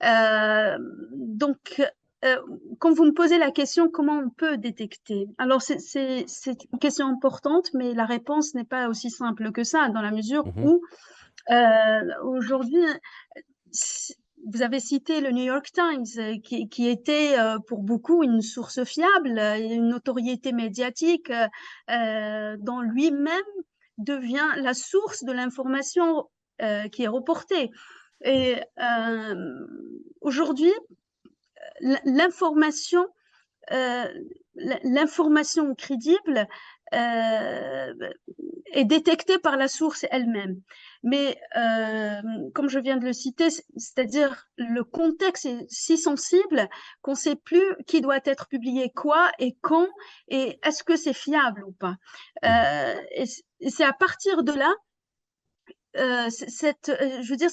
Hein. Donc, quand vous me posez la question, comment on peut détecter? Alors, c'est une question importante, mais la réponse n'est pas aussi simple que ça, dans la mesure Mhm, où aujourd'hui, vous avez cité le New York Times, qui était pour beaucoup une source fiable, une notoriété médiatique dont lui-même devient la source de l'information qui est reportée. Et aujourd'hui, l'information euh, l'information crédible euh, est détectée par la source elle-même. Mais comme je viens de le citer, c'est-à-dire le contexte est si sensible qu'on ne sait plus qui doit être publié quoi et quand, et est-ce que c'est fiable ou pas. mhm. Et c'est à partir de là je veux dire,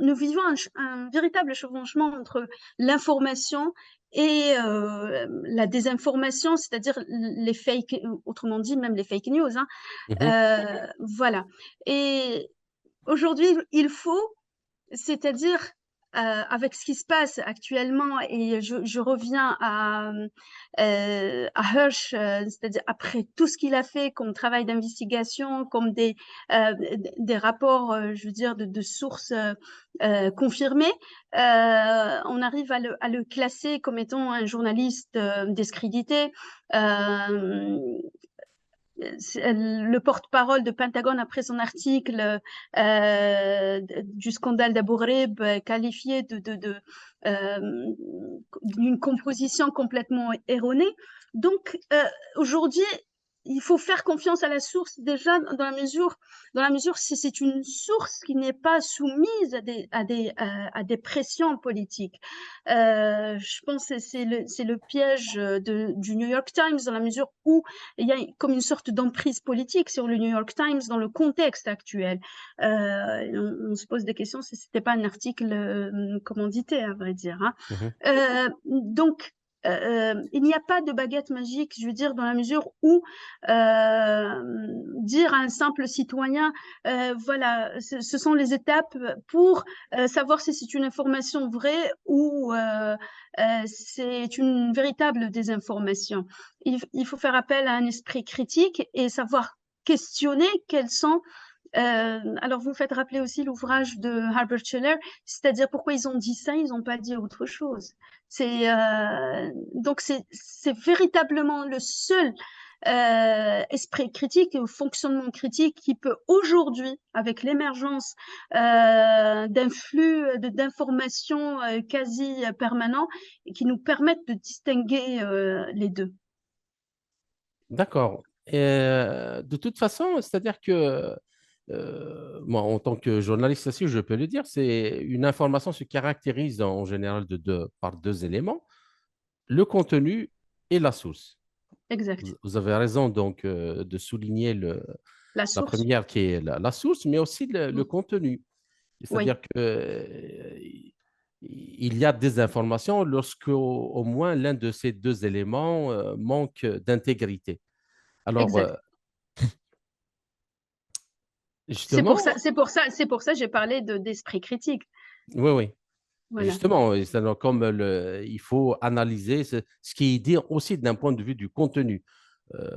nous vivons un véritable chevauchement entre l'information et la désinformation, c'est-à-dire les fake, autrement dit, même les fake news. Hein. Mhm. Voilà. Et aujourd'hui, il faut, c'est-à-dire avec ce qui se passe actuellement, et je reviens à Hirsch, c'est-à-dire après tout ce qu'il a fait comme travail d'investigation, comme des rapports, je veux dire, de sources confirmées, on arrive à le classer comme étant un journaliste discrédité. Euh, le porte-parole de Pentagone après son article du scandale d'Abu Ghraib qualifié d'une composition complètement erronée. Donc aujourd'hui, il faut faire confiance à la source déjà dans la mesure si c'est une source qui n'est pas soumise à des pressions politiques. Je pense que c'est le piège du New York Times dans la mesure où il y a comme une sorte d'emprise politique sur le New York Times dans le contexte actuel. On se pose des questions si c'était pas un article commandité, à vrai dire. Hein. Mhm. Donc, il n'y a pas de baguette magique, je veux dire, dans la mesure où dire à un simple citoyen, voilà, ce sont les étapes pour savoir si c'est une information vraie ou c'est une véritable désinformation. Il faut faire appel à un esprit critique et savoir questionner quels sont alors, vous faites rappeler aussi l'ouvrage de Herbert Schiller, c'est-à-dire pourquoi ils ont dit ça, ils n'ont pas dit autre chose. Donc, c'est véritablement le seul esprit critique et fonctionnement critique qui peut aujourd'hui, avec l'émergence d'un flux d'informations quasi permanent, qui nous permettent de distinguer les deux. D'accord. De toute façon, c'est-à-dire que moi, en tant que journaliste aussi, je peux le dire, c'est une information se caractérise en général par deux éléments, le contenu et la source. Exact. Vous avez raison donc de souligner La la source. première qui est la source, mais aussi le Mm. contenu. Oui, C'est-à-dire que il y a des informations lorsque au moins l'un de ces deux éléments manque d'intégrité. Alors, exact. justement, C'est pour ça que j'ai parlé d'esprit critique. oui, oui. Voilà. Justement, et c'est alors comme il faut analyser ce qui est dit aussi d'un point de vue du contenu,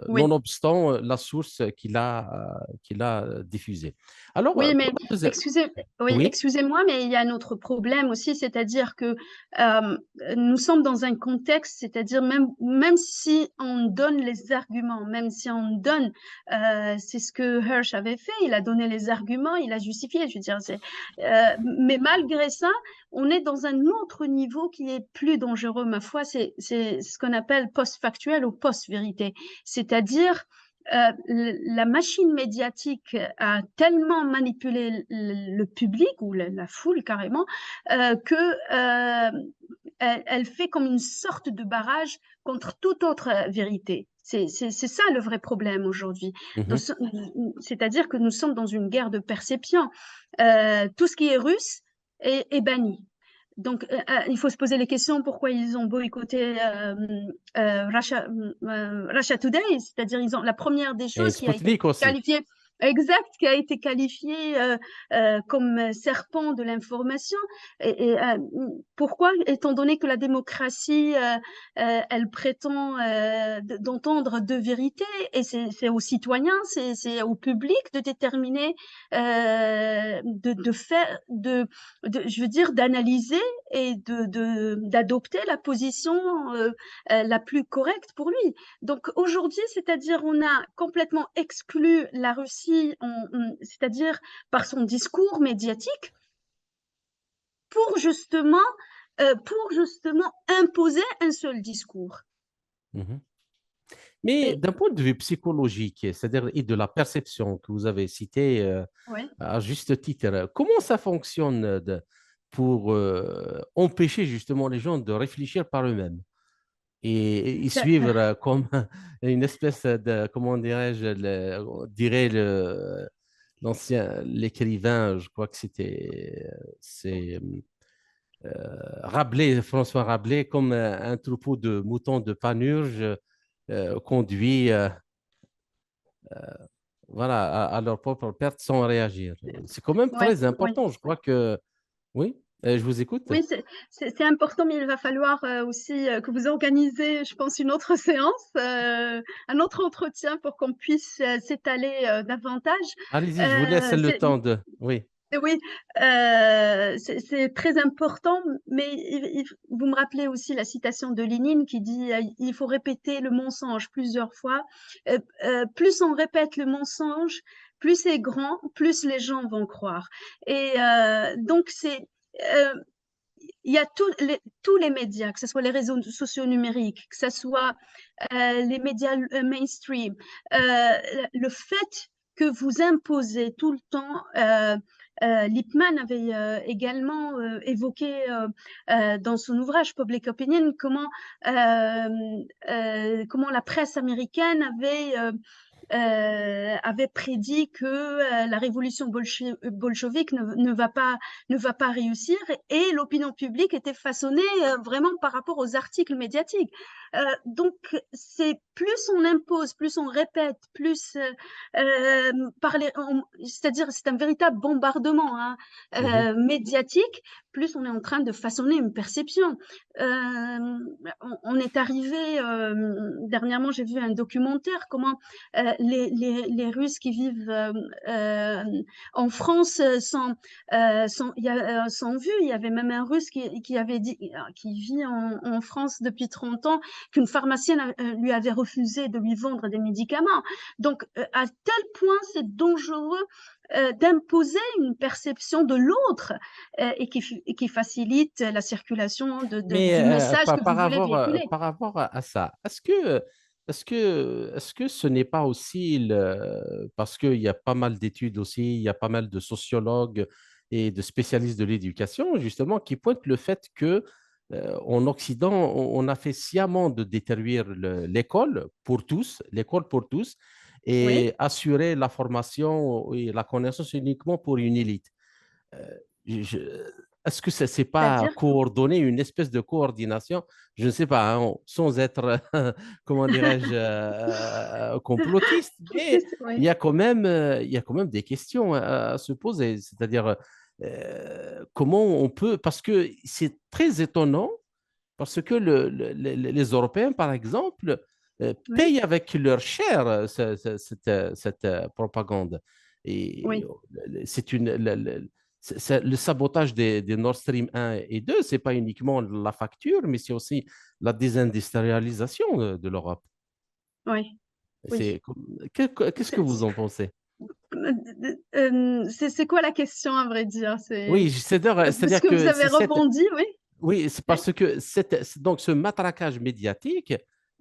Oui. nonobstant la source qu'il a diffusée. Alors, Oui, mais pour la deuxième, oui, oui, excusez-moi, mais il y a un autre problème aussi, c'est-à-dire que euh, nous sommes dans un contexte, c'est-à-dire même si on donne les arguments, même si on donne, c'est ce que Hirsch avait fait, il a donné les arguments, il a justifié, je veux dire, mais malgré ça, on est dans un autre niveau qui est plus dangereux, ma foi, c'est ce qu'on appelle post-factuel ou post-vérité, c'est-à-dire la machine médiatique a tellement manipulé le public ou la foule carrément que elle fait comme une sorte de barrage contre toute autre vérité. C'est ça le vrai problème aujourd'hui. mhm. C'est-à-dire que nous sommes dans une guerre de perception. Tout ce qui est russe est banni. Donc, il faut se poser les questions pourquoi ils ont boycotté Russia Today, c'est-à-dire ils ont la première des Et choses qui a été Sputnik aussi. qualifiée exact, qui a été qualifiée comme serpent de l'information. Pourquoi, étant donné que la démocratie, elle prétend d'entendre deux vérités, et c'est aux citoyens, c'est au public de déterminer, de faire, je veux dire, d'analyser et d'adopter la position la plus correcte pour lui. Donc aujourd'hui, c'est-à-dire on a complètement exclu la Russie, c'est-à-dire par son discours médiatique, pour justement imposer un seul discours. Mhm. Mais Et d'un point de vue psychologique, c'est-à-dire et de la perception que vous avez cité ouais, à juste titre, comment ça fonctionne pour empêcher justement les gens de réfléchir par eux-mêmes et ça, suivre comme une espèce de, comment dirais-je, on dirait l'écrivain, je crois que c'est Rabelais, François Rabelais, comme un troupeau de moutons de Panurge conduit voilà, à leur propre perte sans réagir. C'est quand même Ouais, très oui. important. Je crois que oui, je vous écoute. Oui, c'est important, mais il va falloir, aussi, que vous organisez, je pense, une autre séance, un autre entretien pour qu'on puisse, s'étaler, davantage. Allez-y, je vous laisse le C'est temps de. Oui, Oui, c'est très important, mais vous me rappelez aussi la citation de Lénine qui dit, «Il faut répéter le mensonge plusieurs fois. Plus on répète le mensonge, plus c'est grand, plus les gens vont croire» et donc il y a tous les médias, que ce soit les réseaux sociaux numériques, que ce soit les médias mainstream, le fait que vous imposez tout le temps, Lippmann avait également évoqué dans son ouvrage Public Opinion comment la presse américaine avait prédit que la révolution bolchevique ne va pas réussir et l'opinion publique était façonnée vraiment par rapport aux articles médiatiques. Donc, c'est plus on impose, plus on répète, plus c'est-à-dire c'est un véritable bombardement hein, mhm. médiatique, plus on est en train de façonner une perception. On est arrivé, dernièrement j'ai vu un documentaire, comment les Russes qui vivent en France sans vue. Il y avait même un Russe qui avait dit, qui vit en France depuis 30 ans, qu'une pharmacienne lui avait refusé de lui vendre des médicaments. Donc, à tel point, c'est dangereux d'imposer une perception de l'autre et qui facilite la circulation Mais du message que vous voulez véhiculer. par rapport à ça, est-ce que ce n'est pas aussi parce qu'il y a pas mal d'études aussi, il y a pas mal de sociologues et de spécialistes de l'éducation, justement, qui pointent le fait que en Occident, on a fait sciemment de détruire l'école pour tous, Oui, et assurer la formation et la connaissance uniquement pour une élite. Euh, je- Est-ce que ça ne s'est pas c'est-à-dire, coordonné, une espèce de coordination, je ne sais pas, hein, sans être, comment dirais-je, complotiste, mais oui, il y a quand même des questions à se poser. C'est-à-dire, comment on peut, parce que c'est très étonnant, parce que les Européens, par exemple, oui, payent avec leur chair cette propagande. Et oui. c'est le sabotage des Nord Stream 1 et 2, c'est pas uniquement la facture, mais c'est aussi la désindustrialisation de l'Europe. Oui, oui. Qu'est-ce que vous en pensez? C'est quoi la question, à vrai dire? Oui, Parce c'est-à-dire que vous que avez rebondi, oui? oui, c'est Oui, parce que donc ce matraquage médiatique,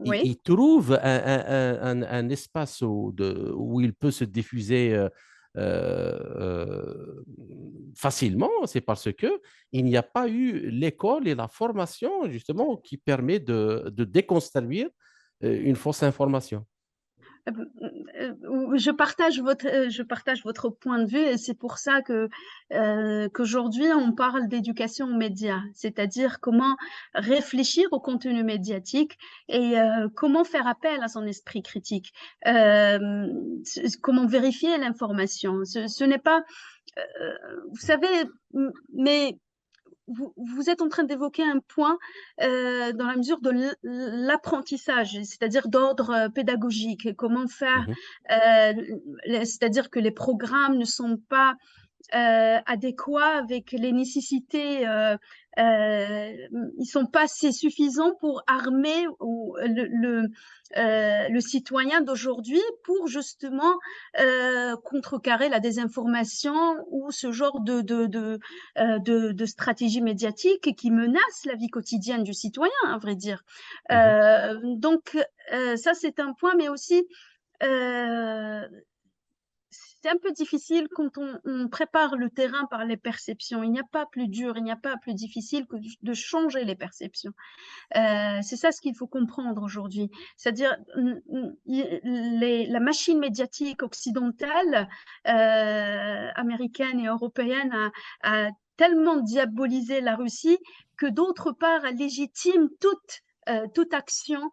il oui. trouve un espace où il peut se diffuser facilement. C'est parce que il n'y a pas eu l'école et la formation justement qui permet de déconstruire une fausse information. Je partage votre point de vue et c'est pour ça que qu'aujourd'hui on parle d'éducation aux médias, c'est-à-dire comment réfléchir au contenu médiatique et comment faire appel à son esprit critique, comment vérifier l'information. Ce n'est pas, vous savez, mais vous êtes en train d'évoquer un point dans la mesure de l'apprentissage, c'est-à-dire d'ordre pédagogique. Comment faire, Mhm, c'est-à-dire que les programmes ne sont pas adéquats avec les nécessités. Ils sont pas assez suffisants pour armer le citoyen d'aujourd'hui pour justement contrecarrer la désinformation ou ce genre de stratégie médiatique qui menace la vie quotidienne du citoyen, à vrai dire. mhm. Donc, ça, c'est un point, mais aussi, euh, c'est un peu difficile quand on prépare le terrain par les perceptions. Il n'y a pas plus dur, il n'y a pas plus difficile que de changer les perceptions. C'est ça ce qu'il faut comprendre aujourd'hui. C'est-à-dire, la machine médiatique occidentale, américaine et européenne, a tellement diabolisé la Russie que d'autre part, elle légitime toute toute action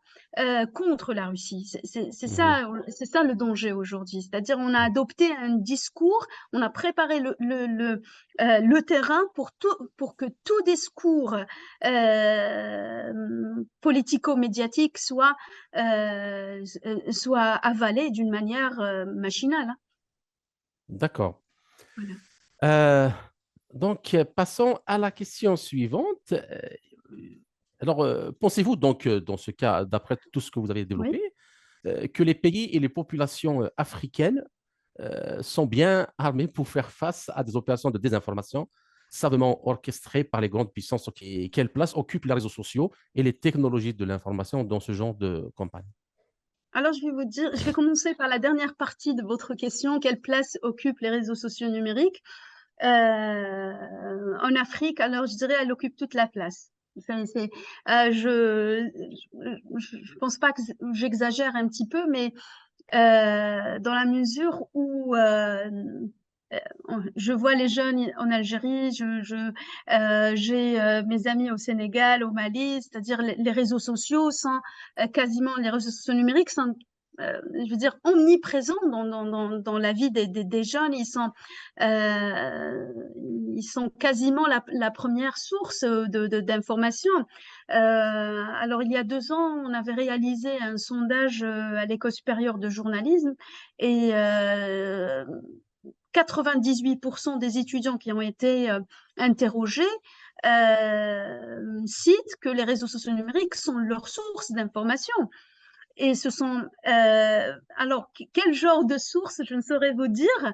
contre la Russie. Mhm. C'est ça le danger aujourd'hui. C'est-à-dire, on a adopté un discours, on a préparé le terrain pour que tout discours politico-médiatique soit avalé d'une manière machinale, hein. D'accord. Voilà. Euh, donc, passons à la question suivante. Alors, pensez-vous donc, dans ce cas, d'après tout ce que vous avez Oui. développé, que les pays et les populations africaines sont bien armés pour faire face à des opérations de désinformation savamment orchestrées par les grandes puissances? Et quelle place occupent les réseaux sociaux et les technologies de l'information dans ce genre de campagne? Alors, je vais vous dire, je vais commencer par la dernière partie de votre question. Quelle place occupent les réseaux sociaux numériques? En Afrique, alors je dirais, elle occupe toute la place. Je pense pas que j'exagère un petit peu, mais dans la mesure où je vois les jeunes en Algérie, j'ai mes amis au Sénégal, au Mali, c'est-à-dire les réseaux sociaux sont quasiment, les réseaux sociaux numériques sont, je veux dire, omniprésents dans la vie des jeunes. Ils sont quasiment la première source d'information. Alors, il y a 2 ans, on avait réalisé un sondage à l'École supérieure de journalisme et 98% des étudiants qui ont été interrogés citent que les réseaux sociaux numériques sont leur source d'information. Et ce sont alors quel genre de source, je ne saurais vous dire,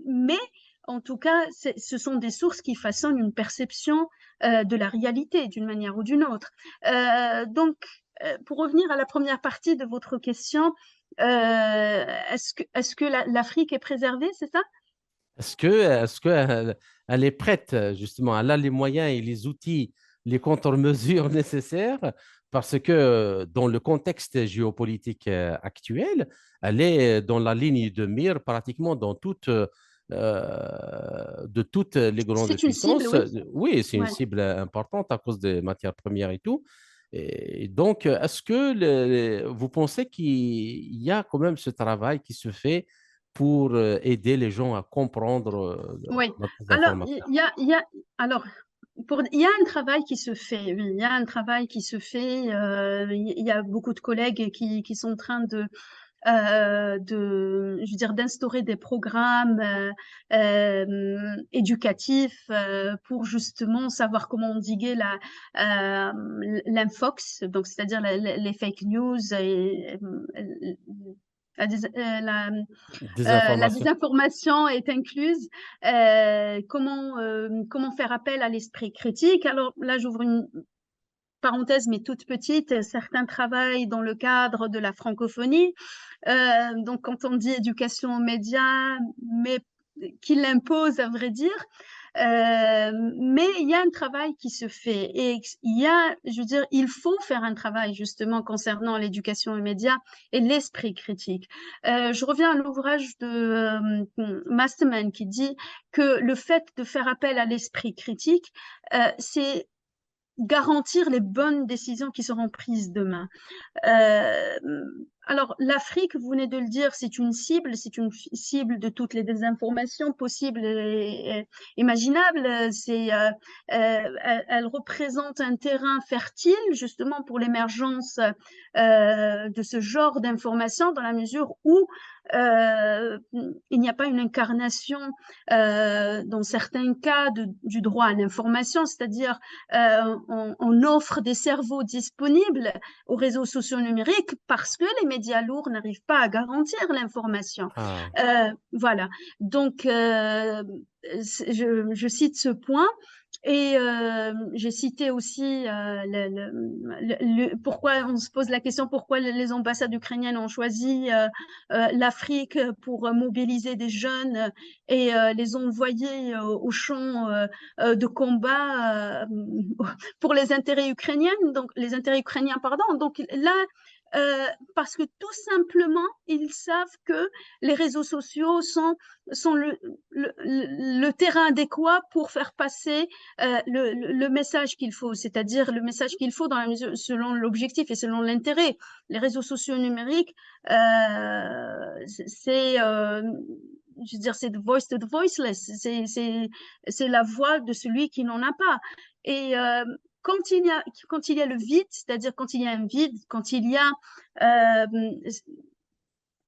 mais en tout cas, ce sont des sources qui façonnent une perception de la réalité d'une manière ou d'une autre. Donc, pour revenir à la première partie de votre question, est-ce que l'Afrique est préservée, c'est ça? Est-ce que elle est prête, justement, elle a les moyens et les outils, les contre-mesures nécessaires, parce que dans le contexte géopolitique actuel, elle est dans la ligne de mire pratiquement de toutes les grandes C'est une cible, puissances. oui. Oui, c'est une Ouais. cible importante à cause des matières premières et tout. Et donc, est-ce que vous pensez qu'il y a quand même ce travail qui se fait pour aider les gens à comprendre Oui. ces Alors, informations? alors, il y a un travail qui se fait, oui, il y a un travail qui se fait. Il y a beaucoup de collègues qui sont en train je veux dire, d'instaurer des programmes éducatifs pour justement savoir comment endiguer l'infox, donc c'est-à-dire les fake news et la, dés- Des la informations. désinformation est incluse. Comment faire appel à l'esprit critique? Alors là, j'ouvre une parenthèse, mais toute petite. Certains travaillent dans le cadre de la francophonie. Donc, quand on dit éducation aux médias, mais qui l'impose, à vrai dire, mais il y a un travail qui se fait et je veux dire, il faut faire un travail justement concernant l'éducation aux médias et l'esprit critique. Je reviens à l'ouvrage de Masterman qui dit que le fait de faire appel à l'esprit critique, c'est garantir les bonnes décisions qui seront prises demain. Euh, alors, l'Afrique, vous venez de le dire, c'est une cible de toutes les désinformations possibles et imaginables. Elle représente un terrain fertile justement pour l'émergence de ce genre d'informations dans la mesure où il n'y a pas une incarnation dans certains cas du droit à l'information, c'est-à-dire on offre des cerveaux disponibles aux réseaux sociaux numériques parce que les médias lourds n'arrivent pas à garantir l'information. Ah, Voilà. Donc, je cite ce point. Et j'ai cité aussi pourquoi on se pose la question pourquoi les ambassades ukrainiennes ont choisi l'Afrique pour mobiliser des jeunes et les envoyer au champ de combat pour les intérêts ukrainiens. Donc les intérêts ukrainiens, pardon. Donc là, parce que tout simplement, ils savent que les réseaux sociaux sont le terrain adéquat pour faire passer le message qu'il faut, c'est-à-dire le message qu'il faut dans la mesure, selon l'objectif et selon l'intérêt. Les réseaux sociaux numériques, c'est je veux dire, c'est the voice to the voiceless, c'est la voix de celui qui n'en a pas. Et quand il y a le vide, c'est-à-dire quand il y a un vide, euh,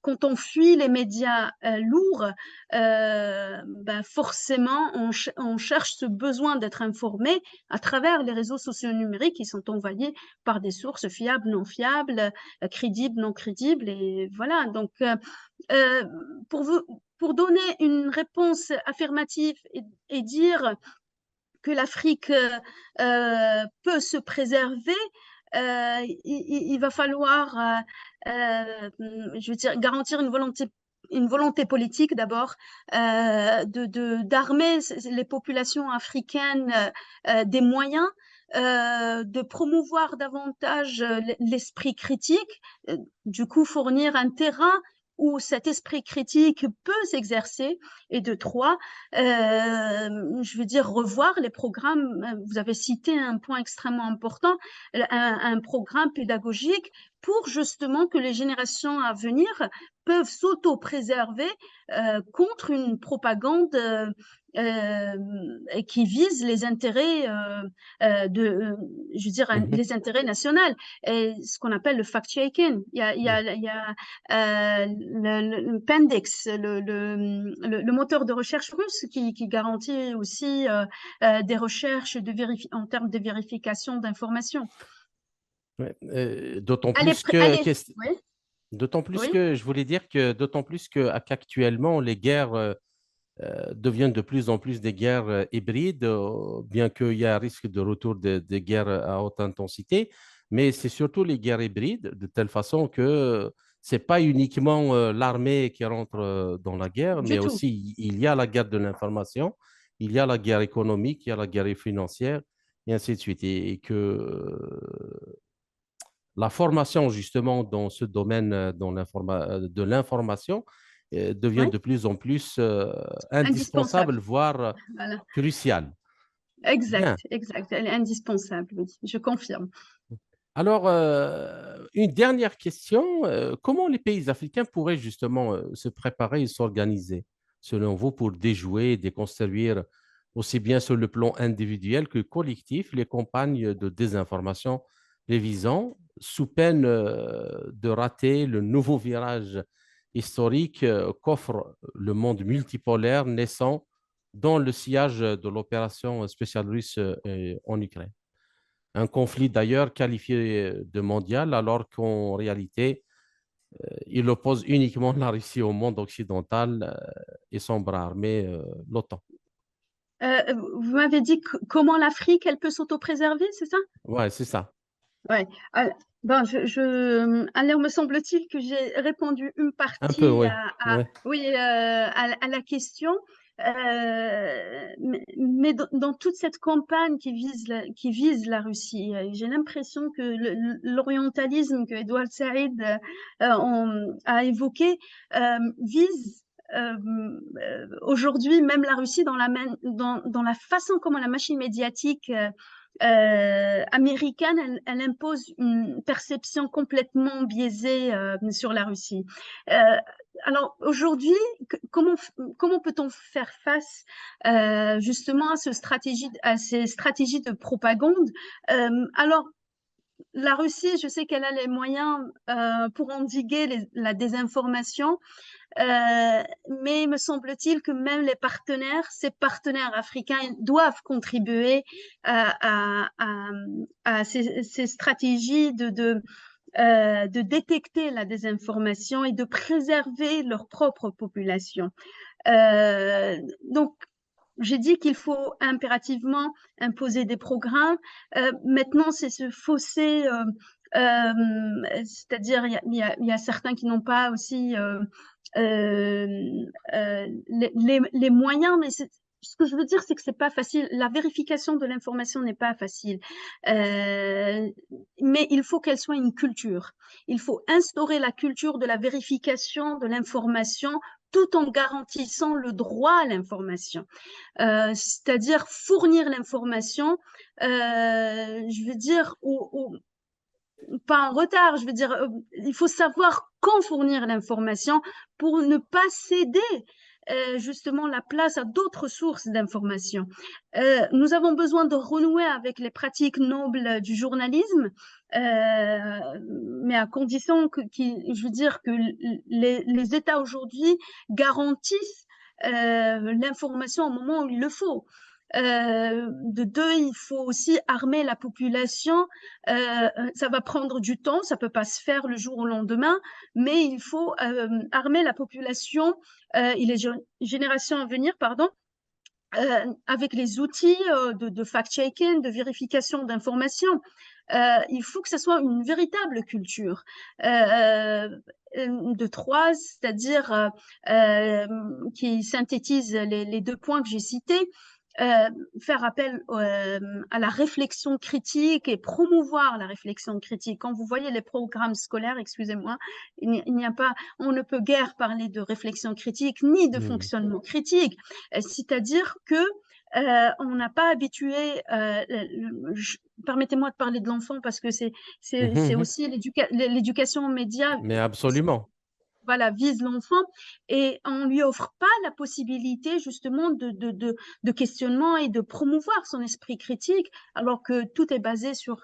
quand on fuit les médias lourds, ben forcément, on cherche ce besoin d'être informé à travers les réseaux sociaux numériques qui sont envoyés par des sources fiables, non fiables, crédibles, non crédibles. Et voilà. Donc, euh, pour vous, pour donner une réponse affirmative et dire que l'Afrique peut se préserver, il va falloir, je veux dire, garantir une volonté politique d'abord, d'armer les populations africaines des moyens, de promouvoir davantage l'esprit critique, du coup fournir un terrain où cet esprit critique peut s'exercer, et de trois, je veux dire, revoir les programmes. Vous avez cité un point extrêmement important, un programme pédagogique pour justement que les générations à venir peuvent s'auto-préserver contre une propagande qui vise les intérêts je veux dire, Mhm. les intérêts nationaux, et ce qu'on appelle le fact-checking. Il y a le Pendex, le moteur de recherche russe qui garantit aussi des recherches en termes de vérification d'informations. Ouais. D'autant Allez, plus que, allez, oui, d'autant plus oui, que, je voulais dire que d'autant plus qu'actuellement, les guerres deviennent de plus en plus des guerres hybrides, bien qu'il y a un risque de retour des guerres à haute intensité, mais c'est surtout les guerres hybrides, de telle façon que c'est pas uniquement l'armée qui rentre dans la guerre, mais du tout. aussi il y a la guerre de l'information, il y a la guerre économique, il y a la guerre financière, et ainsi de suite. Et que la formation, justement, dans ce domaine de l'information devient Oui, de plus en plus indispensable. indispensable, voire Voilà. cruciale. Bien. Exact, exact. Elle est indispensable, oui, je confirme. Alors, une dernière question. Comment les pays africains pourraient justement se préparer et s'organiser, selon vous, pour déjouer et déconstruire aussi bien sur le plan individuel que collectif les campagnes de désinformation les visant, sous peine de rater le nouveau virage historique qu'offre le monde multipolaire naissant dans le sillage de l'opération spéciale russe en Ukraine? Un conflit d'ailleurs qualifié de mondial, alors qu'en réalité, il oppose uniquement la Russie au monde occidental et son bras armé, l'OTAN. Vous m'avez dit comment l'Afrique, elle peut s'auto-préserver, c'est ça? Ouais, c'est ça. Ouais. Bon, alors me semble-t-il que j'ai répondu une Un peu, partie oui. Ouais. oui, à la question. Mais dans toute cette campagne qui vise la Russie, j'ai l'impression que l'orientalisme que Edouard Saïd a évoqué vise aujourd'hui même la Russie dans la façon comment la machine médiatique américaine, elle impose une perception complètement biaisée sur la Russie. Euh, alors aujourd'hui, comment peut-on faire face justement à ces stratégies de propagande? Alors la Russie, je sais qu'elle a les moyens pour endiguer la désinformation, mais me semble-t-il que même ces partenaires africains doivent contribuer à ces stratégies de détecter la désinformation et de préserver leur propre population. Donc, j'ai dit qu'il faut impérativement imposer des programmes. Maintenant, c'est ce fossé, c'est-à-dire il y a certains qui n'ont pas aussi les moyens, mais ce que je veux dire, c'est que c'est pas facile. La vérification de l'information n'est pas facile. Mais il faut qu'elle soit une culture. Il faut instaurer la culture de la vérification de l'information tout en garantissant le droit à l'information. C'est-à-dire fournir l'information, je veux dire, pas en retard, je veux dire, il faut savoir quand fournir l'information pour ne pas céder justement la place à d'autres sources d'information. Nous avons besoin de renouer avec les pratiques nobles du journalisme, mais à condition je veux dire que les États aujourd'hui garantissent l'information au moment où il le faut. De deux, il faut aussi armer la population. Ça va prendre du temps, ça peut pas se faire le jour au lendemain, mais il faut armer la population et les générations à venir, pardon, avec les outils de fact-checking, de vérification d'informations. Il faut que ce soit une véritable culture de trois, c'est-à-dire qui synthétise les deux points que j'ai cités. Faire appel à la réflexion critique et promouvoir la réflexion critique. Quand vous voyez les programmes scolaires, excusez-moi, il n'y a pas, on ne peut guère parler de réflexion critique ni de fonctionnement critique. C'est-à-dire que on n'a pas habitué, permettez-moi de parler de l'enfant parce que c'est aussi l'éducation aux médias. Mais absolument. Voilà, vise l'enfant et on lui offre pas la possibilité justement de questionnement et de promouvoir son esprit critique, alors que tout est basé sur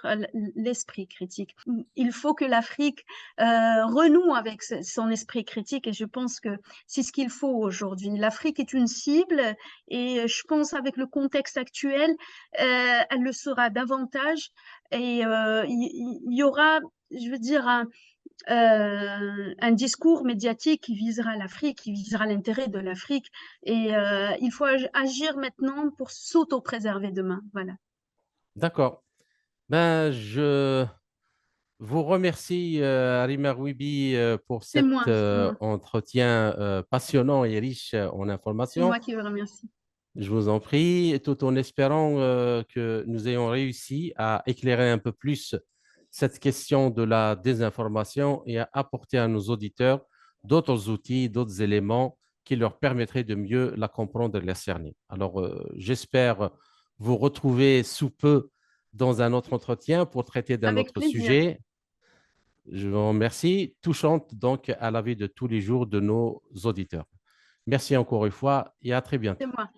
l'esprit critique. Il faut que l'Afrique renoue avec son esprit critique et je pense que c'est ce qu'il faut aujourd'hui. L'Afrique est une cible et je pense avec le contexte actuel, elle le sera davantage et il y aura, je veux dire, un discours médiatique qui visera l'Afrique, qui visera l'intérêt de l'Afrique. Et il faut agir maintenant pour s'auto-préserver demain. Voilà. D'accord. Ben, je vous remercie, Arima Rouibi, pour C'est cet moi, c'est moi. entretien passionnant et riche en C'est informations. moi qui vous remercie. Je vous en prie, tout en espérant que nous ayons réussi à éclairer un peu plus cette question de la désinformation et à apporter à nos auditeurs d'autres outils, d'autres éléments qui leur permettraient de mieux la comprendre et la cerner. Alors, j'espère vous retrouver sous peu dans un autre entretien pour traiter d'un Avec autre plaisir. sujet. Je vous remercie, touchante donc à la vie de tous les jours de nos auditeurs. Merci encore une fois et à très C'est bientôt. moi.